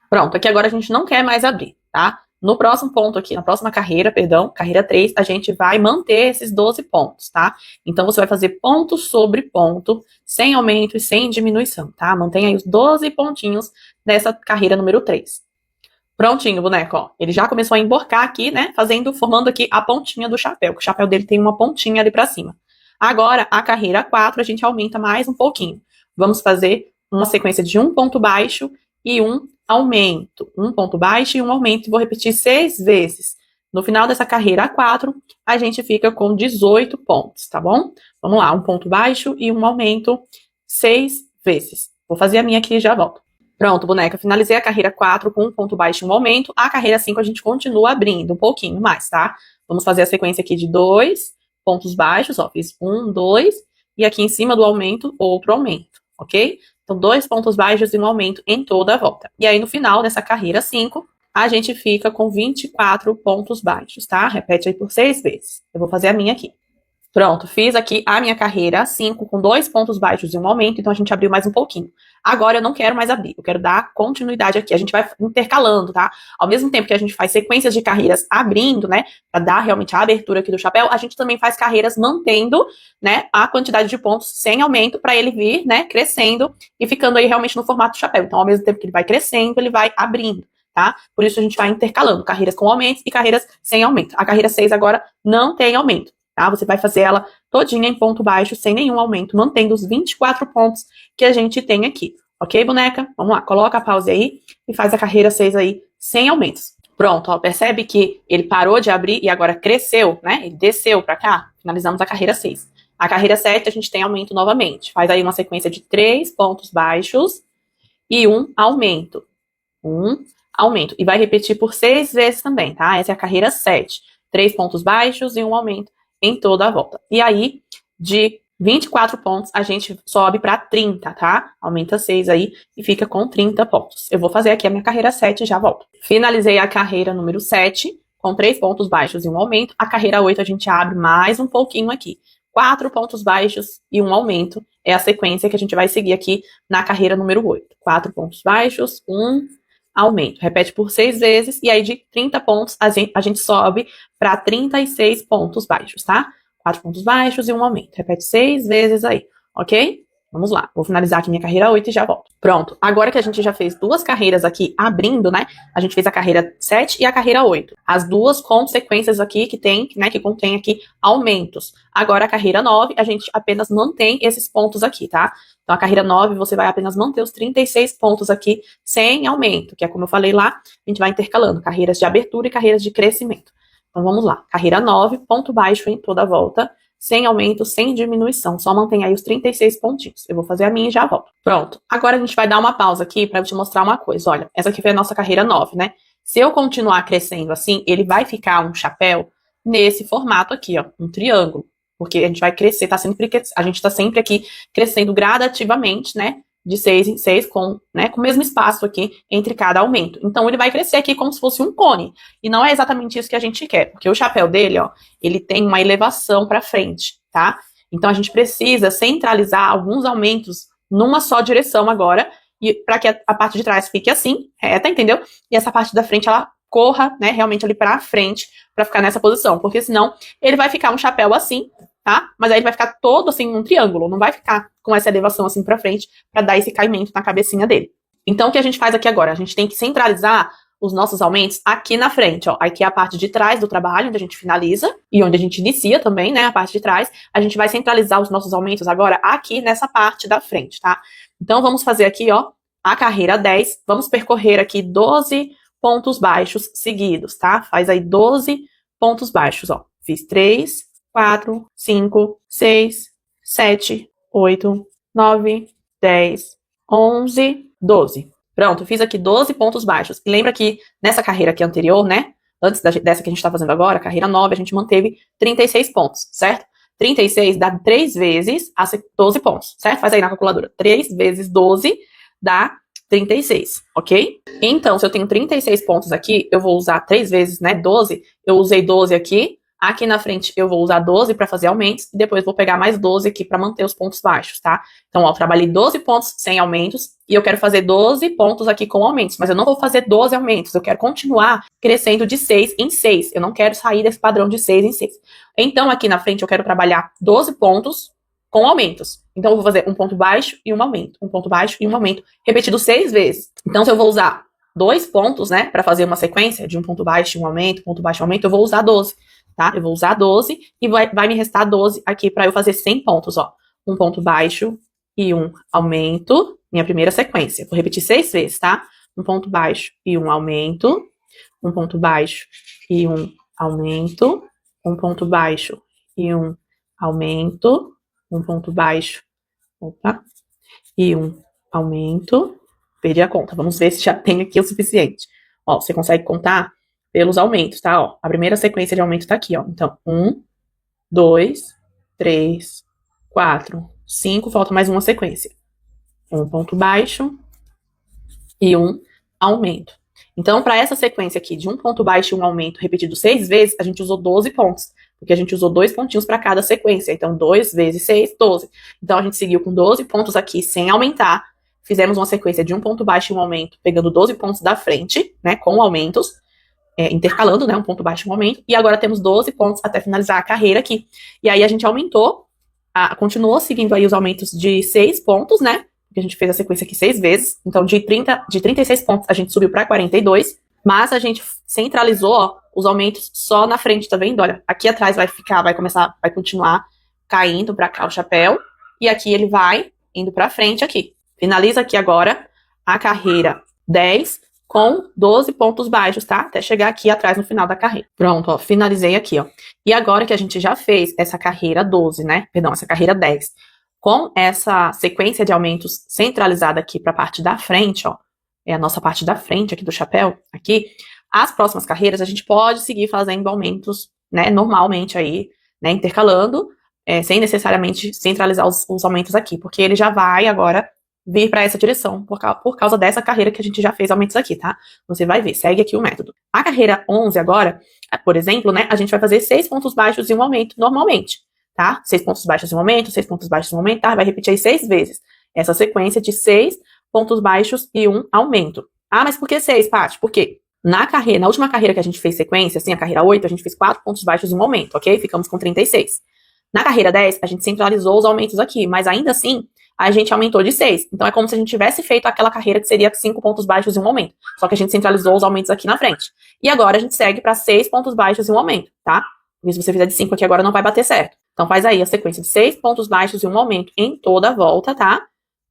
Pronto, aqui agora a gente não quer mais abrir, tá? No próximo ponto aqui, na próxima carreira, perdão, carreira 3, a gente vai manter esses 12 pontos, tá? Então, você vai fazer ponto sobre ponto, sem aumento e sem diminuição, tá? Mantenha aí os 12 pontinhos dessa carreira número 3. Prontinho, boneco, ó. Ele já começou a emborcar aqui, né? Formando aqui a pontinha do chapéu, que o chapéu dele tem uma pontinha ali pra cima. Agora, a carreira 4, a gente aumenta mais um pouquinho. Vamos fazer uma sequência de um ponto baixo e um aumento. Um ponto baixo e um aumento. Vou repetir 6 vezes. No final dessa carreira 4, a gente fica com 18 pontos, tá bom? Vamos lá, um ponto baixo e um aumento 6 vezes. Vou fazer a minha aqui e já volto. Pronto, boneca, finalizei a carreira 4 com um ponto baixo e um aumento. A carreira 5 a gente continua abrindo um pouquinho mais, tá? Vamos fazer a sequência aqui de 2 pontos baixos, ó, fiz 1, 2, e aqui em cima do aumento, outro aumento, ok? Então, 2 pontos baixos e um aumento em toda a volta. E aí, no final dessa carreira 5, a gente fica com 24 pontos baixos, tá? Repete aí por 6 vezes. Eu vou fazer a minha aqui. Pronto, fiz aqui a minha carreira 5 com 2 pontos baixos e um aumento, então a gente abriu mais um pouquinho. Agora eu não quero mais abrir, eu quero dar continuidade aqui. A gente vai intercalando, tá? Ao mesmo tempo que a gente faz sequências de carreiras abrindo, né, pra dar realmente a abertura aqui do chapéu, a gente também faz carreiras mantendo, né, a quantidade de pontos sem aumento para ele vir, né, crescendo e ficando aí realmente no formato do chapéu. Então, ao mesmo tempo que ele vai crescendo, ele vai abrindo, tá? Por isso a gente vai intercalando carreiras com aumentos e carreiras sem aumento. A carreira 6 agora não tem aumento. Tá? Você vai fazer ela todinha em ponto baixo, sem nenhum aumento, mantendo os 24 pontos que a gente tem aqui. Ok, boneca? Vamos lá, coloca a pause aí e faz a carreira 6 aí, sem aumentos. Pronto, ó, percebe que ele parou de abrir e agora cresceu, né? Ele desceu pra cá, finalizamos a carreira 6. A carreira 7 a gente tem aumento novamente. Faz aí uma sequência de 3 pontos baixos e um aumento. Um aumento. E vai repetir por 6 vezes também, tá? Essa é a carreira 7. 3 pontos baixos e um aumento em toda a volta. E aí, de 24 pontos, a gente sobe para 30, tá? Aumenta 6 aí e fica com 30 pontos. Eu vou fazer aqui a minha carreira 7 e já volto. Finalizei a carreira número 7, com 3 pontos baixos e um aumento. A carreira 8 a gente abre mais um pouquinho aqui. 4 pontos baixos e um aumento. É a sequência que a gente vai seguir aqui na carreira número 8. 4 pontos baixos, um aumento. Repete por 6 vezes e aí de 30 pontos a gente sobe para 36 pontos baixos, tá? 4 pontos baixos e um aumento. Repete 6 vezes aí, ok? Vamos lá, vou finalizar aqui minha carreira 8 e já volto. Pronto, agora que a gente já fez 2 carreiras aqui abrindo, né? A gente fez a carreira 7 e a carreira 8. As duas consequências aqui que tem, né? Que contém aqui aumentos. Agora a carreira 9, a gente apenas mantém esses pontos aqui, tá? Então a carreira 9, você vai apenas manter os 36 pontos aqui sem aumento, que é como eu falei lá, a gente vai intercalando carreiras de abertura e carreiras de crescimento. Então vamos lá, carreira 9, ponto baixo em toda a volta, sem aumento, sem diminuição, só mantém aí os 36 pontinhos. Eu vou fazer a minha e já volto. Pronto, agora a gente vai dar uma pausa aqui para eu te mostrar uma coisa. Olha, essa aqui foi a nossa carreira 9, né? Se eu continuar crescendo assim, ele vai ficar um chapéu nesse formato aqui, ó, um triângulo. Porque a gente vai crescer, a gente tá sempre aqui crescendo gradativamente, né? De 6 em 6, com o mesmo espaço aqui entre cada aumento. Então, ele vai crescer aqui como se fosse um cone. E não é exatamente isso que a gente quer, porque o chapéu dele, ó, ele tem uma elevação para frente, tá? Então, a gente precisa centralizar alguns aumentos numa só direção agora, e para que a parte de trás fique assim, reta, entendeu? E essa parte da frente, ela corra, né, realmente ali para frente, para ficar nessa posição, porque senão ele vai ficar um chapéu assim, tá? Mas aí ele vai ficar todo assim um triângulo, não vai ficar com essa elevação assim pra frente pra dar esse caimento na cabecinha dele. Então o que a gente faz aqui agora? A gente tem que centralizar os nossos aumentos aqui na frente, ó. Aqui é a parte de trás do trabalho, onde a gente finaliza e onde a gente inicia também, né, a parte de trás. A gente vai centralizar os nossos aumentos agora aqui nessa parte da frente, tá? Então vamos fazer aqui, ó, a carreira 10. Vamos percorrer aqui 12 pontos baixos seguidos, tá? Faz aí 12 pontos baixos, ó. Fiz 3, 4, 5, 6, 7, 8, 9, 10, 11, 12. Pronto, fiz aqui 12 pontos baixos. E lembra que nessa carreira aqui anterior, né? Antes dessa que a gente tá fazendo agora, carreira 9, a gente manteve 36 pontos, certo? 36 dá 3 vezes 12 pontos, certo? Faz aí na calculadora. 3 vezes 12 dá 36, ok? Então, se eu tenho 36 pontos aqui, eu vou usar 3 vezes, né, 12. Eu usei 12 aqui. Aqui na frente eu vou usar 12 para fazer aumentos e depois vou pegar mais 12 aqui para manter os pontos baixos, tá? Então, ó, eu trabalhei 12 pontos sem aumentos e eu quero fazer 12 pontos aqui com aumentos, mas eu não vou fazer 12 aumentos, eu quero continuar crescendo de 6 em 6. Eu não quero sair desse padrão de 6 em 6. Então, aqui na frente eu quero trabalhar 12 pontos com aumentos. Então, eu vou fazer um ponto baixo e um aumento, um ponto baixo e um aumento, repetido 6 vezes. Então, se eu vou usar 2 pontos, né, para fazer uma sequência de um ponto baixo e um aumento, ponto baixo e um aumento, eu vou usar 12. Tá? Eu vou usar 12 e vai me restar 12 aqui para eu fazer 100 pontos, ó. Um ponto baixo e um aumento, minha primeira sequência. Vou repetir 6 vezes, tá? Um ponto baixo e um aumento, um ponto baixo e um aumento, um ponto baixo e um aumento, um ponto baixo, e um aumento. Perdi a conta, vamos ver se já tem aqui o suficiente. Ó, você consegue contar pelos aumentos, tá? Ó, a primeira sequência de aumento tá aqui, ó. Então, 1, 2, 3, 4, 5, falta mais uma sequência. Um ponto baixo e um aumento. Então, para essa sequência aqui de um ponto baixo e um aumento repetido 6 vezes, a gente usou 12 pontos. porque a gente usou 2 pontinhos para cada sequência. Então, 2 vezes 6, 12. Então, a gente seguiu com 12 pontos aqui sem aumentar. Fizemos uma sequência de um ponto baixo e um aumento, pegando 12 pontos da frente, né, com aumentos, intercalando, né, um ponto baixo e um aumento. E agora temos 12 pontos até finalizar a carreira aqui. E aí a gente aumentou, continuou seguindo aí os aumentos de 6 pontos, né, porque a gente fez a sequência aqui 6 vezes. Então, de 36 pontos, a gente subiu para 42. Mas a gente centralizou, ó, os aumentos só na frente, tá vendo? Olha, aqui atrás vai continuar caindo pra cá o chapéu. E aqui ele vai indo pra frente aqui. Finaliza aqui agora a carreira 10 com 12 pontos baixos, tá? Até chegar aqui atrás no final da carreira. Pronto, ó, finalizei aqui, ó. E agora que a gente já fez essa carreira 12, né? Perdão, essa carreira 10. Com essa sequência de aumentos centralizada aqui pra parte da frente, ó. É a nossa parte da frente aqui do chapéu, aqui. As próximas carreiras a gente pode seguir fazendo aumentos, né, normalmente aí, né, intercalando, sem necessariamente centralizar os aumentos aqui, porque ele já vai agora vir para essa direção, por causa dessa carreira que a gente já fez aumentos aqui, tá? Você vai ver, segue aqui o método. A carreira 11 agora, por exemplo, né, a gente vai fazer 6 pontos baixos e um aumento normalmente, tá? 6 pontos baixos e um aumento, 6 pontos baixos e um aumento, tá? Vai repetir aí 6 vezes. Essa sequência de 6 pontos baixos e um aumento. Ah, mas por que 6, Paty? Por quê? Na última carreira que a gente fez sequência, assim, a carreira 8, a gente fez 4 pontos baixos e um aumento, ok? Ficamos com 36. Na carreira 10, a gente centralizou os aumentos aqui, mas ainda assim, a gente aumentou de 6. Então, é como se a gente tivesse feito aquela carreira que seria 5 pontos baixos e um aumento. Só que a gente centralizou os aumentos aqui na frente. E agora a gente segue para 6 pontos baixos e um aumento, tá? Porque se você fizer de 5 aqui agora, não vai bater certo. Então, faz aí a sequência de 6 pontos baixos e um aumento em toda a volta, tá?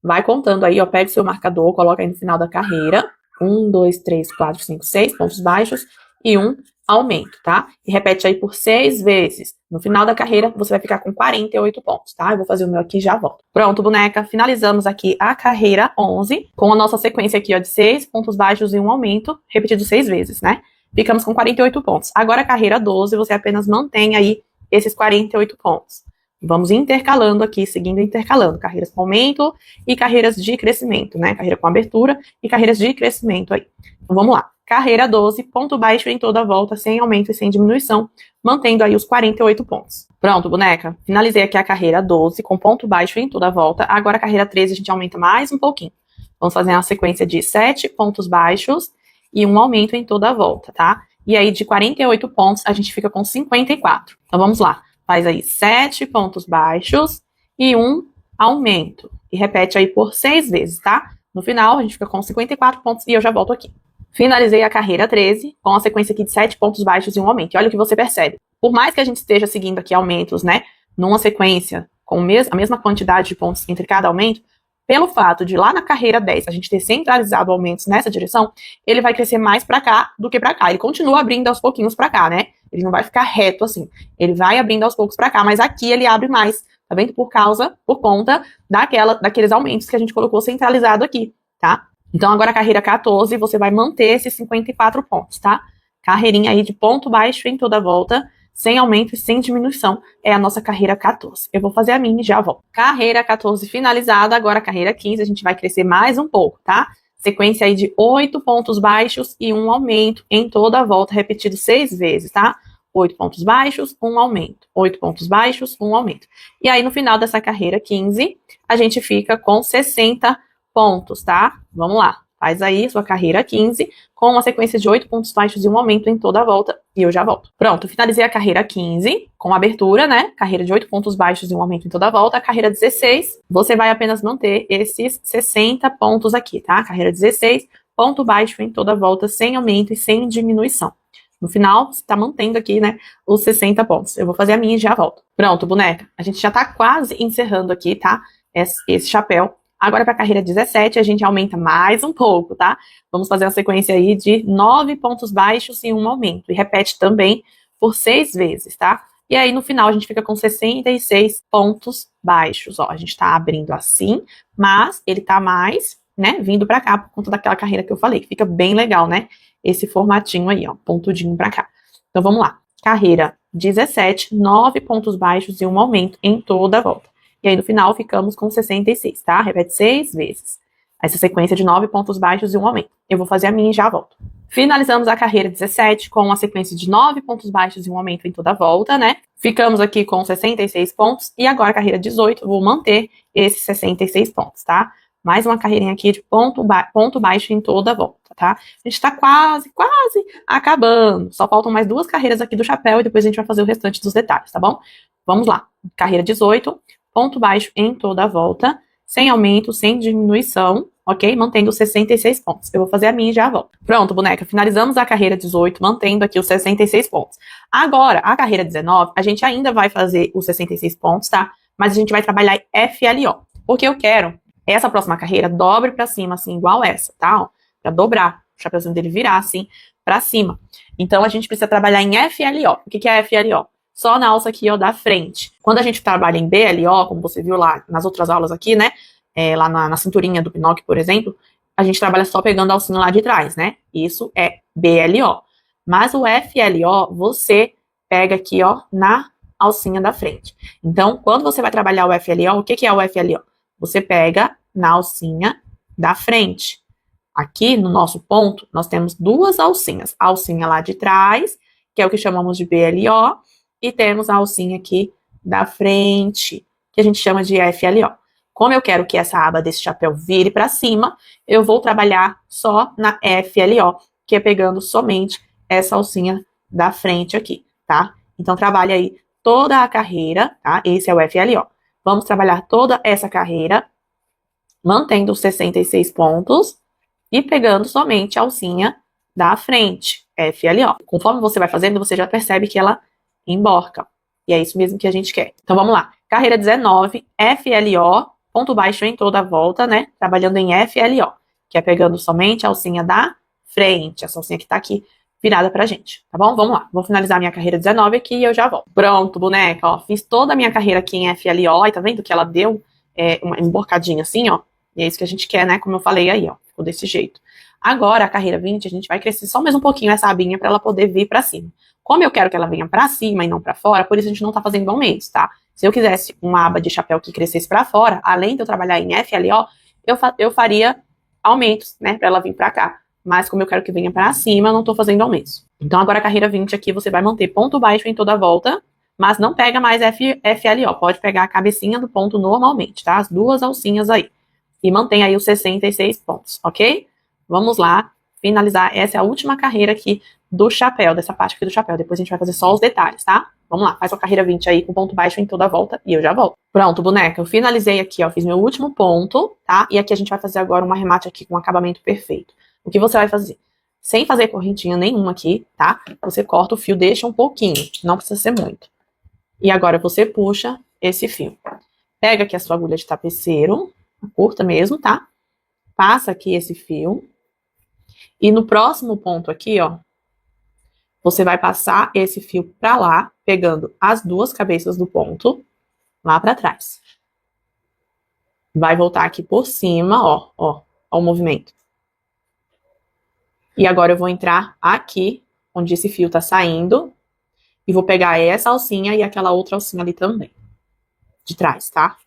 Vai contando aí, ó, pega o seu marcador, coloca aí no final da carreira. 1, 2, 3, 4, 5, 6 pontos baixos e um aumento, tá? E repete aí por 6 vezes. No final da carreira, você vai ficar com 48 pontos, tá? Eu vou fazer o meu aqui e já volto. Pronto, boneca. Finalizamos aqui a carreira 11 com a nossa sequência aqui, ó, de 6 pontos baixos e um aumento, repetido 6 vezes, né? Ficamos com 48 pontos. Agora a carreira 12, você apenas mantém aí esses 48 pontos. Vamos intercalando aqui, seguindo intercalando, carreiras com aumento e carreiras de crescimento, né? Carreira com abertura e carreiras de crescimento aí. Então vamos lá. Carreira 12, ponto baixo em toda a volta, sem aumento e sem diminuição, mantendo aí os 48 pontos. Pronto, boneca. Finalizei aqui a carreira 12 com ponto baixo em toda a volta. Agora a carreira 13 a gente aumenta mais um pouquinho. Vamos fazer uma sequência de 7 pontos baixos e um aumento em toda a volta, tá? E aí de 48 pontos a gente fica com 54. Então vamos lá. Faz aí 7 pontos baixos e um aumento. E repete aí por 6 vezes, tá? No final, a gente fica com 54 pontos e eu já volto aqui. Finalizei a carreira 13 com a sequência aqui de 7 pontos baixos e um aumento. E olha o que você percebe. Por mais que a gente esteja seguindo aqui aumentos, né? Numa sequência com a mesma quantidade de pontos entre cada aumento, pelo fato de lá na carreira 10 a gente ter centralizado aumentos nessa direção, ele vai crescer mais pra cá do que pra cá. Ele continua abrindo aos pouquinhos pra cá, né? Ele não vai ficar reto assim. Ele vai abrindo aos poucos pra cá, mas aqui ele abre mais, tá vendo? Por conta daqueles aumentos que a gente colocou centralizado aqui, tá? Então agora a carreira 14, você vai manter esses 54 pontos, tá? Carreirinha aí de ponto baixo em toda a volta, sem aumento e sem diminuição, é a nossa carreira 14. Eu vou fazer a minha e já volto. Carreira 14 finalizada, agora a carreira 15, a gente vai crescer mais um pouco, tá? Sequência aí de 8 pontos baixos e um aumento em toda a volta, repetido 6 vezes, tá? 8 pontos baixos, um aumento. 8 pontos baixos, um aumento. E aí, no final dessa carreira 15, a gente fica com 60 pontos, tá? Vamos lá. Faz aí sua carreira 15 com uma sequência de 8 pontos baixos e um aumento em toda a volta. E eu já volto. Pronto, finalizei a carreira 15 com abertura, né? Carreira de 8 pontos baixos e um aumento em toda a volta. A carreira 16, você vai apenas manter esses 60 pontos aqui, tá? Carreira 16, ponto baixo em toda a volta, sem aumento e sem diminuição. No final, você tá mantendo aqui, né, os 60 pontos. Eu vou fazer a minha e já volto. Pronto, boneca. A gente já tá quase encerrando aqui, tá? Esse chapéu. Agora, para a carreira 17, a gente aumenta mais um pouco, tá? Vamos fazer uma sequência aí de 9 pontos baixos e um aumento. E repete também por 6 vezes, tá? E aí, no final, a gente fica com 66 pontos baixos. Ó, a gente tá abrindo assim, mas ele tá mais, né, vindo para cá por conta daquela carreira que eu falei, que fica bem legal, né? Esse formatinho aí, ó, pontudinho para cá. Então, vamos lá. Carreira 17, 9 pontos baixos e um aumento em toda a volta. E aí, no final, ficamos com 66, tá? Repete 6 vezes. Essa sequência de 9 pontos baixos e um aumento. Eu vou fazer a minha e já volto. Finalizamos a carreira 17 com uma sequência de 9 pontos baixos e um aumento em toda a volta, né? Ficamos aqui com 66 pontos. E agora a carreira 18, eu vou manter esses 66 pontos, tá? Mais uma carreirinha aqui de ponto baixo em toda a volta, tá? A gente tá quase acabando. Só faltam mais 2 carreiras aqui do chapéu e depois a gente vai fazer o restante dos detalhes, tá bom? Vamos lá. Carreira 18, ponto baixo em toda a volta, sem aumento, sem diminuição, ok? Mantendo 66 pontos. Eu vou fazer a minha e já volto. Pronto, boneca. Finalizamos a carreira 18, mantendo aqui os 66 pontos. Agora, a carreira 19, a gente ainda vai fazer os 66 pontos, tá? Mas a gente vai trabalhar FLO. Porque eu quero essa próxima carreira dobre pra cima, assim, igual essa, tá? Ó, pra dobrar. O chapeuzinho dele virar, assim, pra cima. Então, a gente precisa trabalhar em FLO. O que é FLO? Só na alça aqui, ó, da frente. Quando a gente trabalha em BLO, como você viu lá nas outras aulas aqui, né? Lá na cinturinha do Pinóquio, por exemplo, a gente trabalha só pegando a alcinha lá de trás, né? Isso é BLO. Mas o FLO, você pega aqui, ó, na alcinha da frente. Então, quando você vai trabalhar o FLO, o que é o FLO? Você pega na alcinha da frente. Aqui, no nosso ponto, nós temos 2 alcinhas. A alcinha lá de trás, que é o que chamamos de BLO, e temos a alcinha aqui da frente, que a gente chama de FLO. Como eu quero que essa aba desse chapéu vire para cima, eu vou trabalhar só na FLO, que é pegando somente essa alcinha da frente aqui, tá? Então, trabalha aí toda a carreira, tá? Esse é o FLO. Vamos trabalhar toda essa carreira, mantendo os 66 pontos e pegando somente a alcinha da frente, FLO. Conforme você vai fazendo, você já percebe que ela emborca. E é isso mesmo que a gente quer. Então, vamos lá. Carreira 19, FLO, ponto baixo em toda a volta, né? Trabalhando em FLO, que é pegando somente a alcinha da frente, essa alcinha que tá aqui virada pra gente, tá bom? Vamos lá. Vou finalizar minha carreira 19 aqui e eu já volto. Pronto, boneca, ó. Fiz toda a minha carreira aqui em FLO, e tá vendo que ela deu uma emborcadinha assim, ó? E é isso que a gente quer, né? Como eu falei aí, ó. Ficou desse jeito. Agora, a carreira 20, a gente vai crescer só mais um pouquinho essa abinha pra ela poder vir pra cima. Como eu quero que ela venha pra cima e não pra fora, por isso a gente não tá fazendo aumentos, tá? Se eu quisesse uma aba de chapéu que crescesse pra fora, além de eu trabalhar em FLO, eu faria aumentos, né, pra ela vir pra cá. Mas como eu quero que venha pra cima, eu não tô fazendo aumentos. Então agora a carreira 20 aqui, você vai manter ponto baixo em toda a volta, mas não pega mais FLO, pode pegar a cabecinha do ponto normalmente, tá? As 2 alcinhas aí. E mantém aí os 66 pontos, ok? Vamos lá, finalizar. Essa é a última carreira aqui do chapéu, dessa parte aqui do chapéu. Depois a gente vai fazer só os detalhes, tá? Vamos lá, faz sua carreira 20 aí com ponto baixo em toda a volta e eu já volto. Pronto, boneca, eu finalizei aqui, ó, fiz meu último ponto, tá? E aqui a gente vai fazer agora um arremate aqui com um acabamento perfeito. O que você vai fazer? Sem fazer correntinha nenhuma aqui, tá? Você corta o fio, deixa um pouquinho, não precisa ser muito. E agora você puxa esse fio. Pega aqui a sua agulha de tapeceiro, curta mesmo, tá? Passa aqui esse fio. E no próximo ponto aqui, ó, você vai passar esse fio pra lá, pegando as 2 cabeças do ponto, lá pra trás. Vai voltar aqui por cima, ó o movimento. E agora eu vou entrar aqui, onde esse fio tá saindo, e vou pegar essa alcinha e aquela outra alcinha ali também, de trás, tá?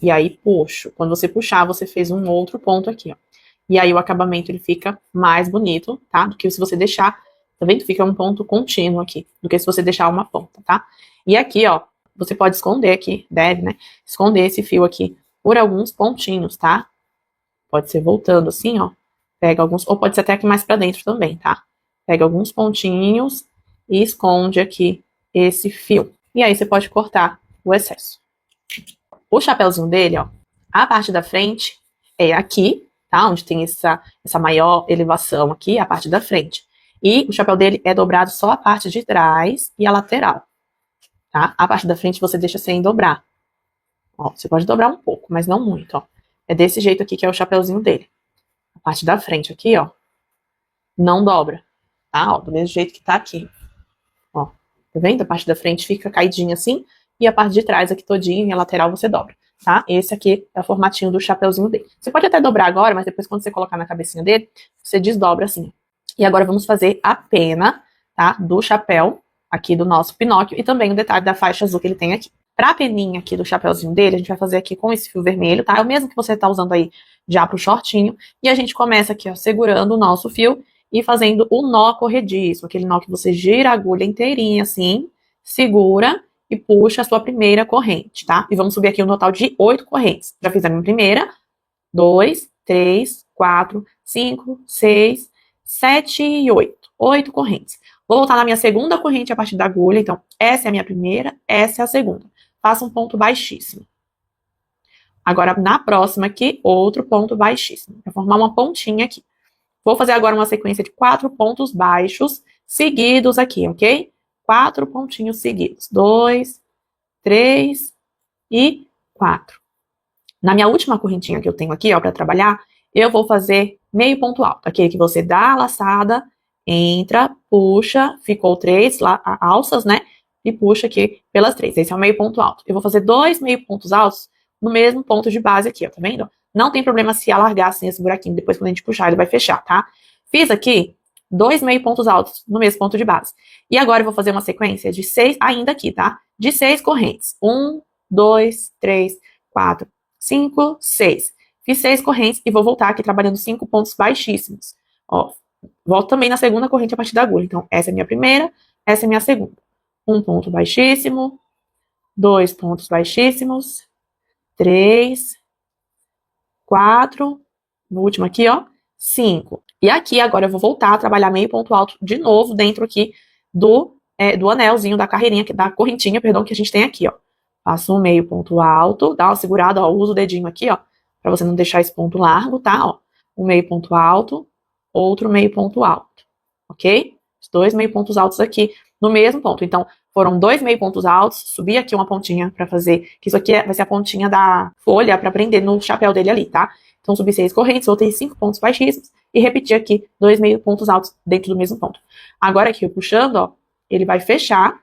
E aí puxo. Quando você puxar, você fez um outro ponto aqui, ó. E aí o acabamento ele fica mais bonito, tá? Do que se você deixar, tá vendo? Fica um ponto contínuo aqui, do que se você deixar uma ponta, tá? E aqui, ó, você pode esconder aqui, deve, né? Esconder esse fio aqui por alguns pontinhos, tá? Pode ser voltando assim, ó. Pega alguns, ou pode ser até aqui mais pra dentro também, tá? Pega alguns pontinhos e esconde aqui esse fio. E aí você pode cortar o excesso. O chapéuzinho dele, ó, a parte da frente é aqui, tá? Onde tem essa maior elevação aqui, a parte da frente. E o chapéu dele é dobrado só a parte de trás e a lateral, tá? A parte da frente você deixa sem dobrar. Ó, você pode dobrar um pouco, mas não muito, ó. É desse jeito aqui que é o chapéuzinho dele. A parte da frente aqui, ó, não dobra, tá? Ó, do mesmo jeito que tá aqui. Ó, tá vendo? A parte da frente fica caidinha assim, e a parte de trás aqui todinha, e a lateral você dobra, tá? Esse aqui é o formatinho do chapéuzinho dele. Você pode até dobrar agora, mas depois quando você colocar na cabecinha dele, você desdobra assim. E agora vamos fazer a pena, tá? Do chapéu aqui do nosso Pinóquio e também o detalhe da faixa azul que ele tem aqui. Pra peninha aqui do chapeuzinho dele, a gente vai fazer aqui com esse fio vermelho, tá? É o mesmo que você tá usando aí já pro shortinho. E a gente começa aqui, ó, segurando o nosso fio e fazendo o nó corrediço, aquele nó que você gira a agulha inteirinha assim, segura e puxa a sua primeira corrente, tá? E vamos subir aqui um total de 8 correntes. Já fiz a minha primeira, 2, 3, 4, 5, 6, 7 e 8. 8 correntes. Vou voltar na minha segunda corrente a partir da agulha, então essa é a minha primeira, essa é a segunda. Faço um ponto baixíssimo. Agora, na próxima aqui, outro ponto baixíssimo. Vai formar uma pontinha aqui. Vou fazer agora uma sequência de 4 pontos baixos seguidos aqui, ok? 4 pontinhos seguidos. 2, 3 e 4. Na minha última correntinha que eu tenho aqui, ó, pra trabalhar, eu vou fazer meio ponto alto. Aquele que você dá a laçada, entra, puxa, ficou 3 alças, né? E puxa aqui pelas 3. Esse é o meio ponto alto. Eu vou fazer 2 meio pontos altos no mesmo ponto de base aqui, ó, tá vendo? Não tem problema se alargar assim esse buraquinho, depois quando a gente puxar ele vai fechar, tá? Fiz aqui 2 meio pontos altos no mesmo ponto de base. E agora eu vou fazer uma sequência de 6, ainda aqui, tá? De 6 correntes. 1, 2, 3, 4, 5, 6. Fiz 6 correntes e vou voltar aqui trabalhando 5 pontos baixíssimos. Ó, volto também na segunda corrente a partir da agulha. Então, essa é a minha primeira, essa é a minha segunda. 1 ponto baixíssimo, 2 pontos baixíssimos, 3, 4, no último aqui, ó, 5. E aqui agora eu vou voltar a trabalhar meio ponto alto de novo dentro aqui do anelzinho, da carreirinha, da correntinha, perdão, que a gente tem aqui, ó. Faço um meio ponto alto, dá uma segurada, ó, uso o dedinho aqui, ó, pra você não deixar esse ponto largo, tá, ó. Um meio ponto alto, outro meio ponto alto, ok? Os 2 meio pontos altos aqui no mesmo ponto. Então, foram 2 meio pontos altos, subi aqui uma pontinha pra fazer, que isso aqui vai ser a pontinha da folha pra prender no chapéu dele ali, tá? Então, subi 6 correntes, voltei 5 pontos baixíssimos e repeti aqui 2 meio pontos altos dentro do mesmo ponto. Agora aqui, eu puxando, ó, ele vai fechar,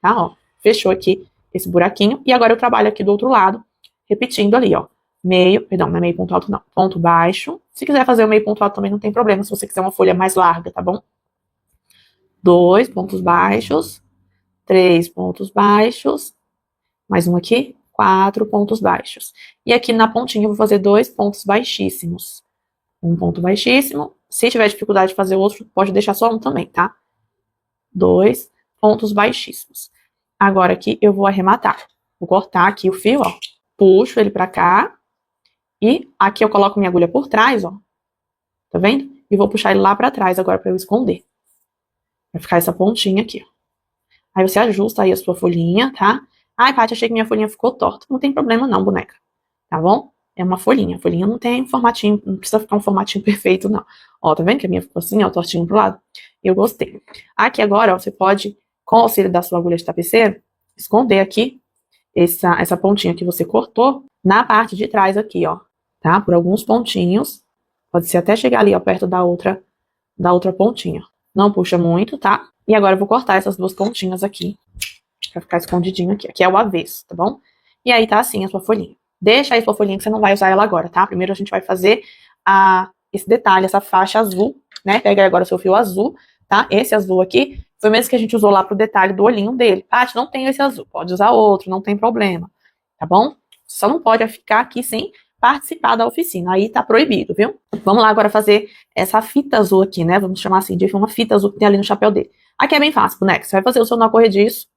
tá, ó, fechou aqui esse buraquinho, e agora eu trabalho aqui do outro lado, repetindo ali, ó, meio, perdão, não é meio ponto alto não, ponto baixo. Se quiser fazer o meio ponto alto também não tem problema, se você quiser uma folha mais larga, tá bom? 2 pontos baixos, 3 pontos baixos, mais um aqui, 4 pontos baixos. E aqui na pontinha eu vou fazer 2 pontos baixíssimos. Um ponto baixíssimo. Se tiver dificuldade de fazer outro, pode deixar só um também, tá? 2 pontos baixíssimos. Agora aqui eu vou arrematar. Vou cortar aqui o fio, ó. Puxo ele pra cá. E aqui eu coloco minha agulha por trás, ó. Tá vendo? E vou puxar ele lá pra trás agora pra eu esconder. Vai ficar essa pontinha aqui, ó. Aí você ajusta aí a sua folhinha, tá? Ai, Paty, achei que minha folhinha ficou torta. Não tem problema não, boneca. Tá bom? É uma folhinha. A folhinha não tem formatinho, não precisa ficar um formatinho perfeito, não. Ó, tá vendo que a minha ficou assim, ó, tortinho pro lado? Eu gostei. Aqui agora, ó, você pode, com o auxílio da sua agulha de tapeceiro, esconder aqui essa pontinha que você cortou na parte de trás aqui, ó. Tá? Por alguns pontinhos. Pode ser até chegar ali, ó, perto da outra pontinha. Não puxa muito, tá? E agora eu vou cortar essas 2 pontinhas aqui, pra ficar escondidinho aqui. Aqui é o avesso, tá bom? E aí tá assim a sua folhinha. Deixa aí sua folhinha que você não vai usar ela agora, tá? Primeiro a gente vai fazer esse detalhe, essa faixa azul, né? Pega aí agora o seu fio azul, tá? Esse azul aqui foi o mesmo que a gente usou lá pro detalhe do olhinho dele. Paty, não tem esse azul, pode usar outro, não tem problema, tá bom? Só não pode ficar aqui sem participar da oficina, aí tá proibido, viu? Vamos lá agora fazer essa fita azul aqui, né? Vamos chamar assim de uma fita azul que tem ali no chapéu dele. Aqui é bem fácil, boneca. Você vai fazer o seu nó corrediço,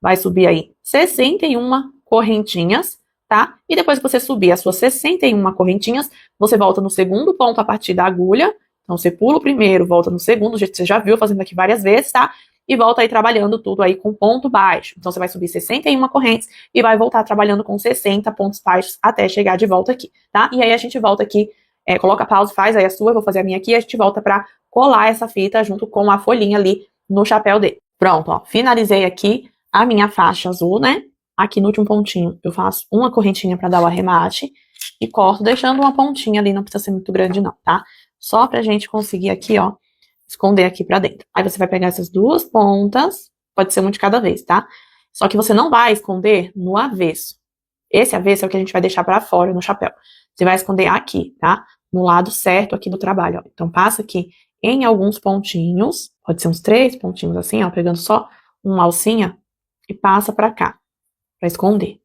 vai subir aí 61 correntinhas, tá? E depois que você subir as suas 61 correntinhas, você volta no segundo ponto a partir da agulha. Então, você pula o primeiro, volta no segundo, do jeito que você já viu fazendo aqui várias vezes, tá? E volta aí trabalhando tudo aí com ponto baixo. Então, você vai subir 61 correntes e vai voltar trabalhando com 60 pontos baixos até chegar de volta aqui, tá? E aí a gente volta aqui, coloca a pausa, faz aí a sua, eu vou fazer a minha aqui, e a gente volta pra colar essa fita junto com a folhinha ali no chapéu dele. Pronto, ó, finalizei aqui a minha faixa azul, né? Aqui no último pontinho eu faço uma correntinha pra dar o arremate e corto, deixando uma pontinha ali, não precisa ser muito grande não, tá? Só pra gente conseguir aqui, ó, esconder aqui pra dentro. Aí você vai pegar essas 2 pontas, pode ser uma de cada vez, tá? Só que você não vai esconder no avesso. Esse avesso é o que a gente vai deixar pra fora no chapéu. Você vai esconder aqui, tá? No lado certo aqui do trabalho, ó. Então passa aqui em alguns pontinhos, pode ser uns 3 pontinhos assim, ó, pegando só uma alcinha e passa pra cá. pra esconder,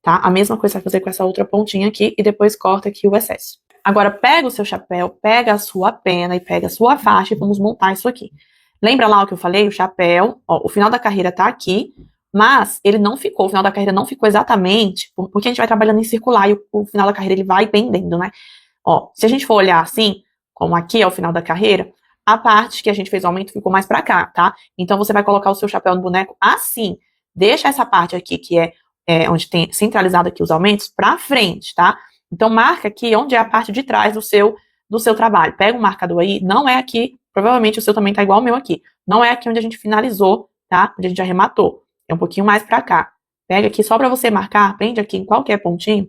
tá? A mesma coisa você vai fazer com essa outra pontinha aqui e depois corta aqui o excesso. Agora, pega o seu chapéu, pega a sua pena e pega a sua faixa e vamos montar isso aqui. Lembra lá o que eu falei? O chapéu, ó, o final da carreira tá aqui, mas ele não ficou, o final da carreira não ficou exatamente, porque a gente vai trabalhando em circular e o final da carreira ele vai pendendo, né? Ó, se a gente for olhar assim, como aqui é o final da carreira, a parte que a gente fez o aumento ficou mais pra cá, tá? Então você vai colocar o seu chapéu no boneco assim, deixa essa parte aqui que é onde tem centralizado aqui os aumentos pra frente, tá? Então marca aqui onde é a parte de trás do seu trabalho. Pega um marcador aí, não é aqui, provavelmente o seu também tá igual ao meu aqui. Não é aqui onde a gente finalizou, tá? Onde a gente arrematou. É um pouquinho mais pra cá. Pega aqui só pra você marcar, prende aqui em qualquer pontinho,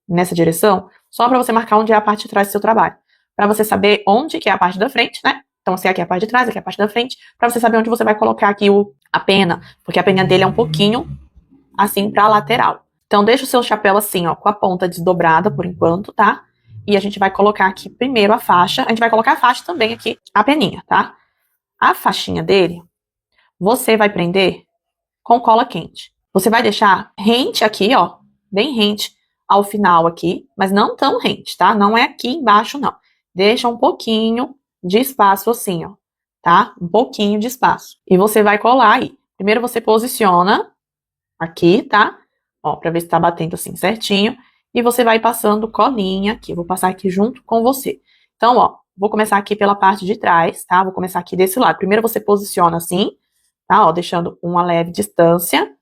nessa direção, só pra você marcar onde é a parte de trás do seu trabalho. Pra você saber onde que é a parte da frente, né? Então, se aqui é a parte de trás, aqui é a parte da frente, pra você saber onde você vai colocar aqui a pena, porque a pena dele é um pouquinho assim pra lateral. Então, deixa o seu chapéu assim, ó, com a ponta desdobrada por enquanto, tá? E a gente vai colocar aqui primeiro a faixa. A gente vai colocar a faixa também aqui, a peninha, tá? A faixinha dele, você vai prender com cola quente. Você vai deixar rente aqui, ó, bem rente ao final aqui, mas não tão rente, tá? Não é aqui embaixo, não. Deixa um pouquinho de espaço assim, ó, tá? Um pouquinho de espaço. E você vai colar aí. Primeiro você posiciona aqui, tá? Ó, pra ver se tá batendo assim certinho. E você vai passando colinha aqui. Eu vou passar aqui junto com você. Então, ó, vou começar aqui pela parte de trás, tá? Vou começar aqui desse lado. Primeiro você posiciona assim, tá? Ó, deixando uma leve distância.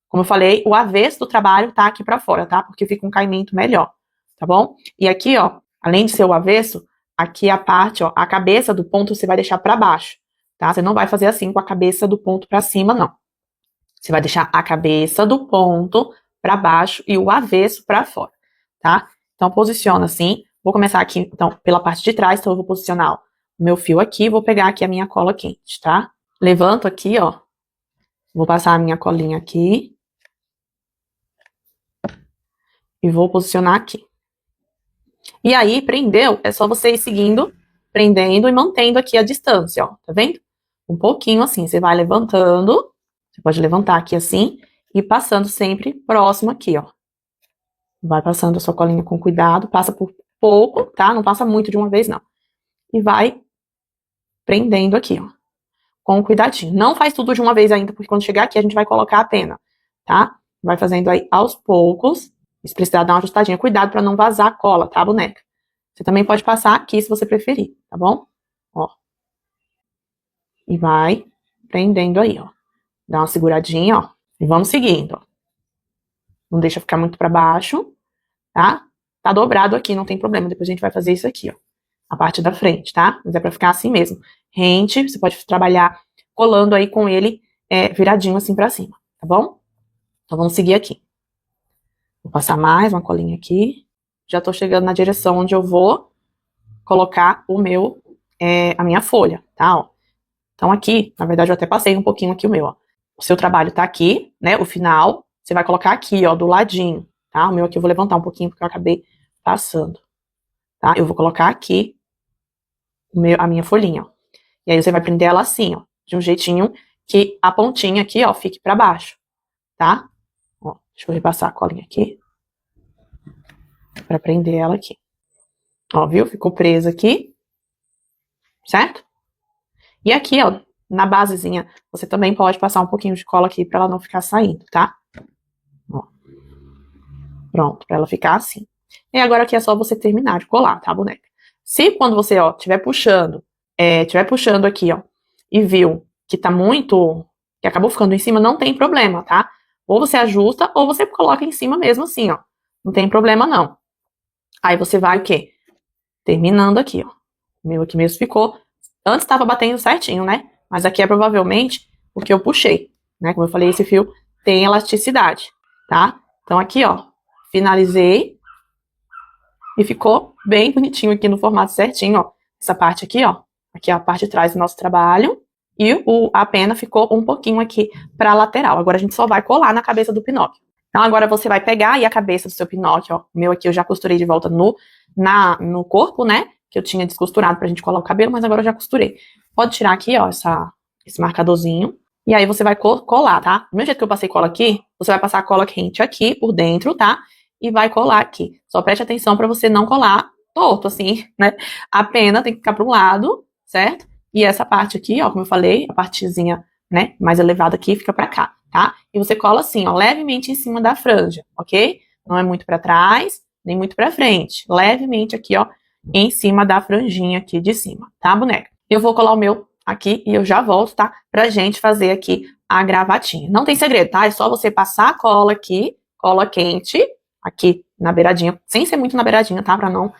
Como eu falei, o avesso do trabalho tá aqui pra fora, tá? Porque fica um caimento melhor, tá bom? E aqui, ó, além de ser o avesso, aqui a parte, ó, a cabeça do ponto você vai deixar pra baixo, tá? Você não vai fazer assim com a cabeça do ponto pra cima, não. Você vai deixar a cabeça do ponto pra baixo e o avesso pra fora, tá? Então, posiciona assim. Vou começar aqui, então, pela parte de trás. Então, eu vou posicionar ó, o meu fio aqui. Vou pegar aqui a minha cola quente, tá? Levanto aqui, ó. Vou passar a minha colinha aqui. E vou posicionar aqui. E aí, prendeu, é só você ir seguindo, prendendo e mantendo aqui a distância, ó. Tá vendo? Um pouquinho assim. Você vai levantando. Você pode levantar aqui assim e passando sempre próximo aqui, ó. Vai passando a sua colinha com cuidado, passa por pouco, tá? Não passa muito de uma vez, não. E vai prendendo aqui, ó. Com cuidadinho. Não faz tudo de uma vez ainda, porque quando chegar aqui a gente vai colocar a pena, tá? Vai fazendo aí aos poucos. Se precisar dar uma ajustadinha, cuidado pra não vazar a cola, tá, boneca? Você também pode passar aqui se você preferir, tá bom? Ó. E vai prendendo aí, ó. Dá uma seguradinha, ó. E vamos seguindo, ó. Não deixa ficar muito pra baixo, tá? Tá dobrado aqui, não tem problema. Depois a gente vai fazer isso aqui, ó. A parte da frente, tá? Mas é pra ficar assim mesmo. Rente, você pode trabalhar colando aí com ele viradinho assim pra cima, tá bom? Então vamos seguir aqui. Vou passar mais uma colinha aqui. Já tô chegando na direção onde eu vou colocar a minha folha, tá? Ó. Então aqui, na verdade eu até passei um pouquinho aqui o meu, ó. O seu trabalho tá aqui, né? O final, você vai colocar aqui, ó, do ladinho, tá? O meu aqui eu vou levantar um pouquinho porque eu acabei passando, tá? Eu vou colocar aqui a minha folhinha, ó. E aí você vai prender ela assim, ó, de um jeitinho que a pontinha aqui, ó, fique pra baixo, tá? Ó, deixa eu repassar a colinha aqui. Pra prender ela aqui. Ó, viu? Ficou presa aqui. Certo? E aqui, ó, na basezinha, você também pode passar um pouquinho de cola aqui pra ela não ficar saindo, tá? Ó. Pronto, pra ela ficar assim. E agora aqui é só você terminar de colar, tá, boneca? Se quando você, ó, estiver puxando aqui, ó, e viu que tá muito, que acabou ficando em cima, não tem problema, tá? Ou você ajusta, ou você coloca em cima mesmo assim, ó. Não tem problema, não. Aí você vai o quê? Terminando aqui, ó. O meu aqui mesmo ficou. Antes estava batendo certinho, né? Mas aqui é provavelmente o que eu puxei, né? Como eu falei, esse fio tem elasticidade, tá? Então aqui, ó, finalizei. E ficou bem bonitinho aqui no formato certinho, ó. Essa parte aqui, ó. Aqui é a parte de trás do nosso trabalho. E a pena ficou um pouquinho aqui pra lateral. Agora a gente só vai colar na cabeça do Pinóquio. Então agora você vai pegar aí a cabeça do seu Pinóquio, ó. O meu aqui eu já costurei de volta no corpo, né? Que eu tinha descosturado pra gente colar o cabelo, mas agora eu já costurei. Pode tirar aqui, ó, esse marcadorzinho. E aí você vai colar, tá? Do mesmo jeito que eu passei cola aqui, você vai passar a cola quente aqui por dentro, tá? E vai colar aqui. Só preste atenção pra você não colar torto, assim, né? A pena tem que ficar pro lado, certo? E essa parte aqui, ó, como eu falei, a partezinha, né, mais elevada aqui, fica pra cá, tá? E você cola assim, ó, levemente em cima da franja, ok? Não é muito pra trás, nem muito pra frente. Levemente aqui, ó, em cima da franjinha aqui de cima, tá, boneca? Eu vou colar o meu aqui e eu já volto, tá? Pra gente fazer aqui a gravatinha. Não tem segredo, tá? É só você passar a cola aqui, cola quente, aqui na beiradinha, sem ser muito na beiradinha, tá? Pra não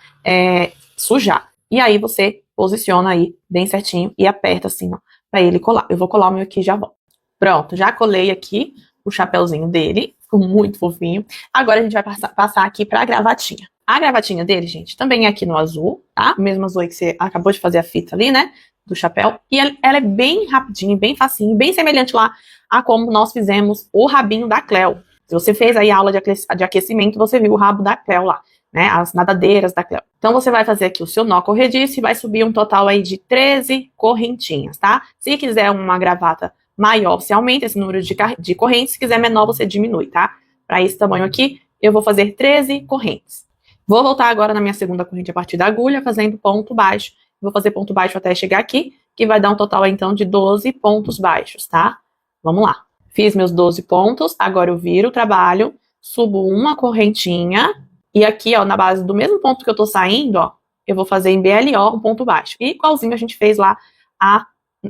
sujar. E aí você posiciona aí bem certinho e aperta assim, ó, pra ele colar. Eu vou colar o meu aqui e já volto. Pronto, já colei aqui o chapéuzinho dele, ficou muito fofinho. Agora a gente vai passar aqui pra gravatinha. A gravatinha dele, gente, também é aqui no azul, tá? O mesmo azul aí que você acabou de fazer a fita ali, né? Do chapéu. E ela é bem rapidinho, bem facinho, bem semelhante lá a como nós fizemos o rabinho da Cleo. Se você fez aí a aula de aquecimento, você viu o rabo da Cleo lá, né? As nadadeiras da Cleo. Então você vai fazer aqui o seu nó corrediço e vai subir um total aí de 13 correntinhas, tá? Se quiser uma gravata maior, você aumenta esse número de correntes. Se quiser menor, você diminui, tá? Para esse tamanho aqui, eu vou fazer 13 correntes. Vou voltar agora na minha segunda corrente a partir da agulha, fazendo ponto baixo. Vou fazer ponto baixo até chegar aqui, que vai dar um total, então, de 12 pontos baixos, tá? Vamos lá. Fiz meus 12 pontos, agora eu viro o trabalho, subo uma correntinha, e aqui, ó, na base do mesmo ponto que eu tô saindo, ó, eu vou fazer em BLO um ponto baixo. E igualzinho a gente fez lá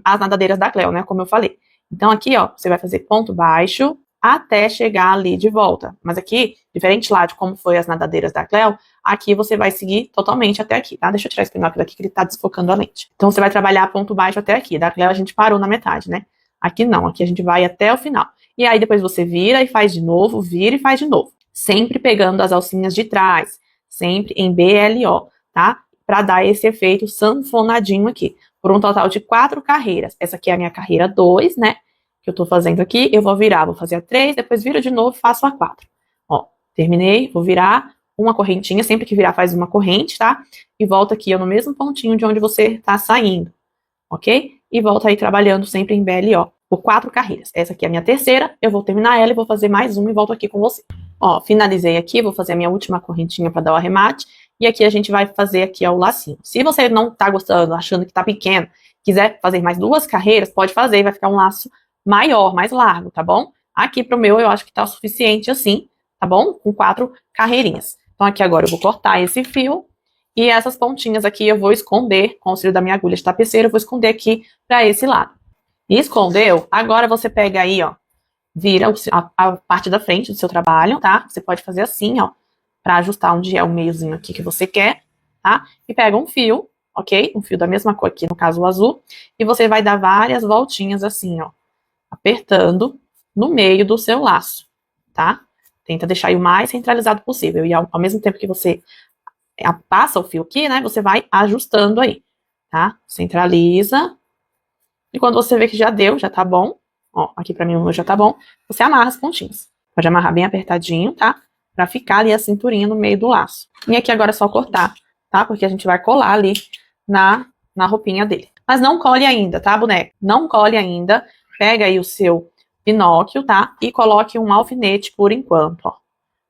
as nadadeiras da Cleo, né, como eu falei. Então, aqui, ó, você vai fazer ponto baixo até chegar ali de volta. Mas aqui, diferente lá de como foi as nadadeiras da Cleo, aqui você vai seguir totalmente até aqui, tá? Deixa eu tirar esse binóculo daqui que ele tá desfocando a lente. Então, você vai trabalhar ponto baixo até aqui. Da Cleo a gente parou na metade, né? Aqui não, aqui a gente vai até o final. E aí depois você vira e faz de novo, vira e faz de novo. Sempre pegando as alcinhas de trás, sempre em BLO, tá? Pra dar esse efeito sanfonadinho aqui. Por um total de 4 carreiras. Essa aqui é a minha carreira 2, né? Que eu tô fazendo aqui. Eu vou virar, vou fazer a 3, depois viro de novo, faço a 4. Ó, terminei, vou virar uma correntinha. Sempre que virar faz uma corrente, tá? E volta aqui, ó, no mesmo pontinho de onde você tá saindo, ok? E volta aí trabalhando sempre em BLO, por 4 carreiras. Essa aqui é a minha terceira, eu vou terminar ela e vou fazer mais uma e volto aqui com você. Ó, finalizei aqui, vou fazer a minha última correntinha para dar o arremate, e aqui a gente vai fazer aqui, ó, o lacinho. Se você não tá gostando, achando que tá pequeno, quiser fazer mais 2 carreiras, pode fazer, vai ficar um laço maior, mais largo, tá bom? Aqui pro meu eu acho que tá o suficiente assim, tá bom? Com 4 carreirinhas. Então aqui agora eu vou cortar esse fio, e essas pontinhas aqui eu vou esconder com o auxílio da minha agulha de tapeceira, eu vou esconder aqui para esse lado. E escondeu, agora você pega aí, ó, vira a parte da frente do seu trabalho, tá? Você pode fazer assim, ó, para ajustar onde é o meiozinho aqui que você quer, tá? E pega um fio, ok? Um fio da mesma cor aqui, no caso o azul, e você vai dar várias voltinhas assim, ó, apertando no meio do seu laço, tá? Tenta deixar aí o mais centralizado possível, e ao mesmo tempo que você passa o fio aqui, né, você vai ajustando aí, tá? Centraliza. E quando você vê que já deu, já tá bom, ó, aqui pra mim o meu já tá bom, você amarra as pontinhas. Pode amarrar bem apertadinho, tá? Pra ficar ali a cinturinha no meio do laço. E aqui agora é só cortar, tá? Porque a gente vai colar ali na roupinha dele. Mas não colhe ainda, tá, boneca? Não colhe ainda. Pega aí o seu Pinóquio, tá? E coloque um alfinete por enquanto, ó.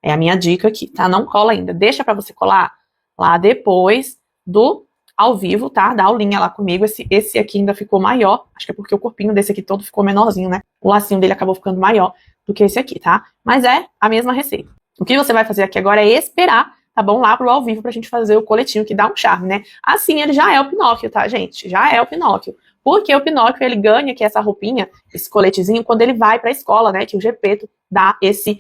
É a minha dica aqui, tá? Não cola ainda. Deixa pra você colar lá depois do ao vivo, tá? Da aulinha lá comigo. Esse aqui ainda ficou maior. Acho que é porque o corpinho desse aqui todo ficou menorzinho, né? O lacinho dele acabou ficando maior do que esse aqui, tá? Mas é a mesma receita. O que você vai fazer aqui agora é esperar, tá bom? Lá pro ao vivo pra gente fazer o coletinho que dá um charme, né? Assim ele já é o Pinóquio, tá, gente? Já é o Pinóquio. Porque o Pinóquio, ele ganha que essa roupinha, esse coletezinho, quando ele vai pra escola, né? Que o Gepeto dá esse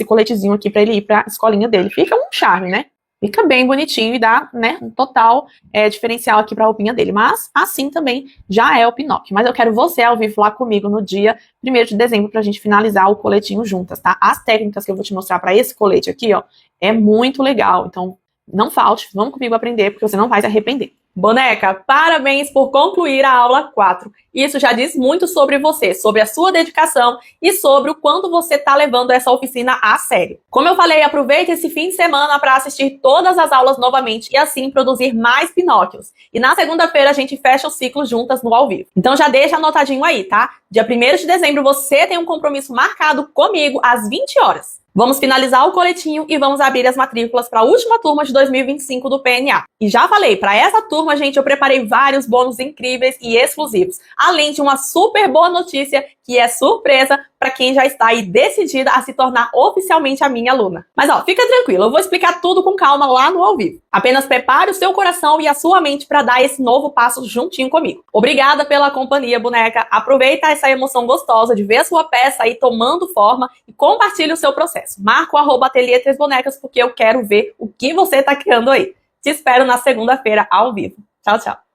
coletezinho aqui pra ele ir pra escolinha dele. Fica um charme, né? Fica bem bonitinho e dá, né, um total diferencial aqui pra roupinha dele. Mas, assim também, já é o Pinóquio. Mas eu quero você ao vivo lá comigo no dia 1º de dezembro pra gente finalizar o coletinho juntas, tá? As técnicas que eu vou te mostrar pra esse colete aqui, ó, é muito legal. Então, não falte, vamos comigo aprender, porque você não vai se arrepender. Boneca, parabéns por concluir a aula 4. Isso já diz muito sobre você, sobre a sua dedicação e sobre o quanto você está levando essa oficina a sério. Como eu falei, aproveite esse fim de semana para assistir todas as aulas novamente e assim produzir mais Pinóquios. E na segunda-feira a gente fecha o ciclo juntas no ao vivo. Então já deixa anotadinho aí, tá? Dia 1º de dezembro você tem um compromisso marcado comigo às 20 horas. Vamos finalizar o coletinho e vamos abrir as matrículas para a última turma de 2025 do PNA. E já falei, para essa turma, gente, eu preparei vários bônus incríveis e exclusivos, além de uma super boa notícia que é surpresa para quem já está aí decidida a se tornar oficialmente a minha aluna. Mas ó, fica tranquilo, eu vou explicar tudo com calma lá no ao vivo. Apenas prepare o seu coração e a sua mente para dar esse novo passo juntinho comigo. Obrigada pela companhia, boneca. Aproveita essa emoção gostosa de ver a sua peça aí tomando forma e compartilhe o seu processo. Marca o @Ateliê 3 Bonecas porque eu quero ver o que você está criando aí. Te espero na segunda-feira ao vivo. Tchau, tchau.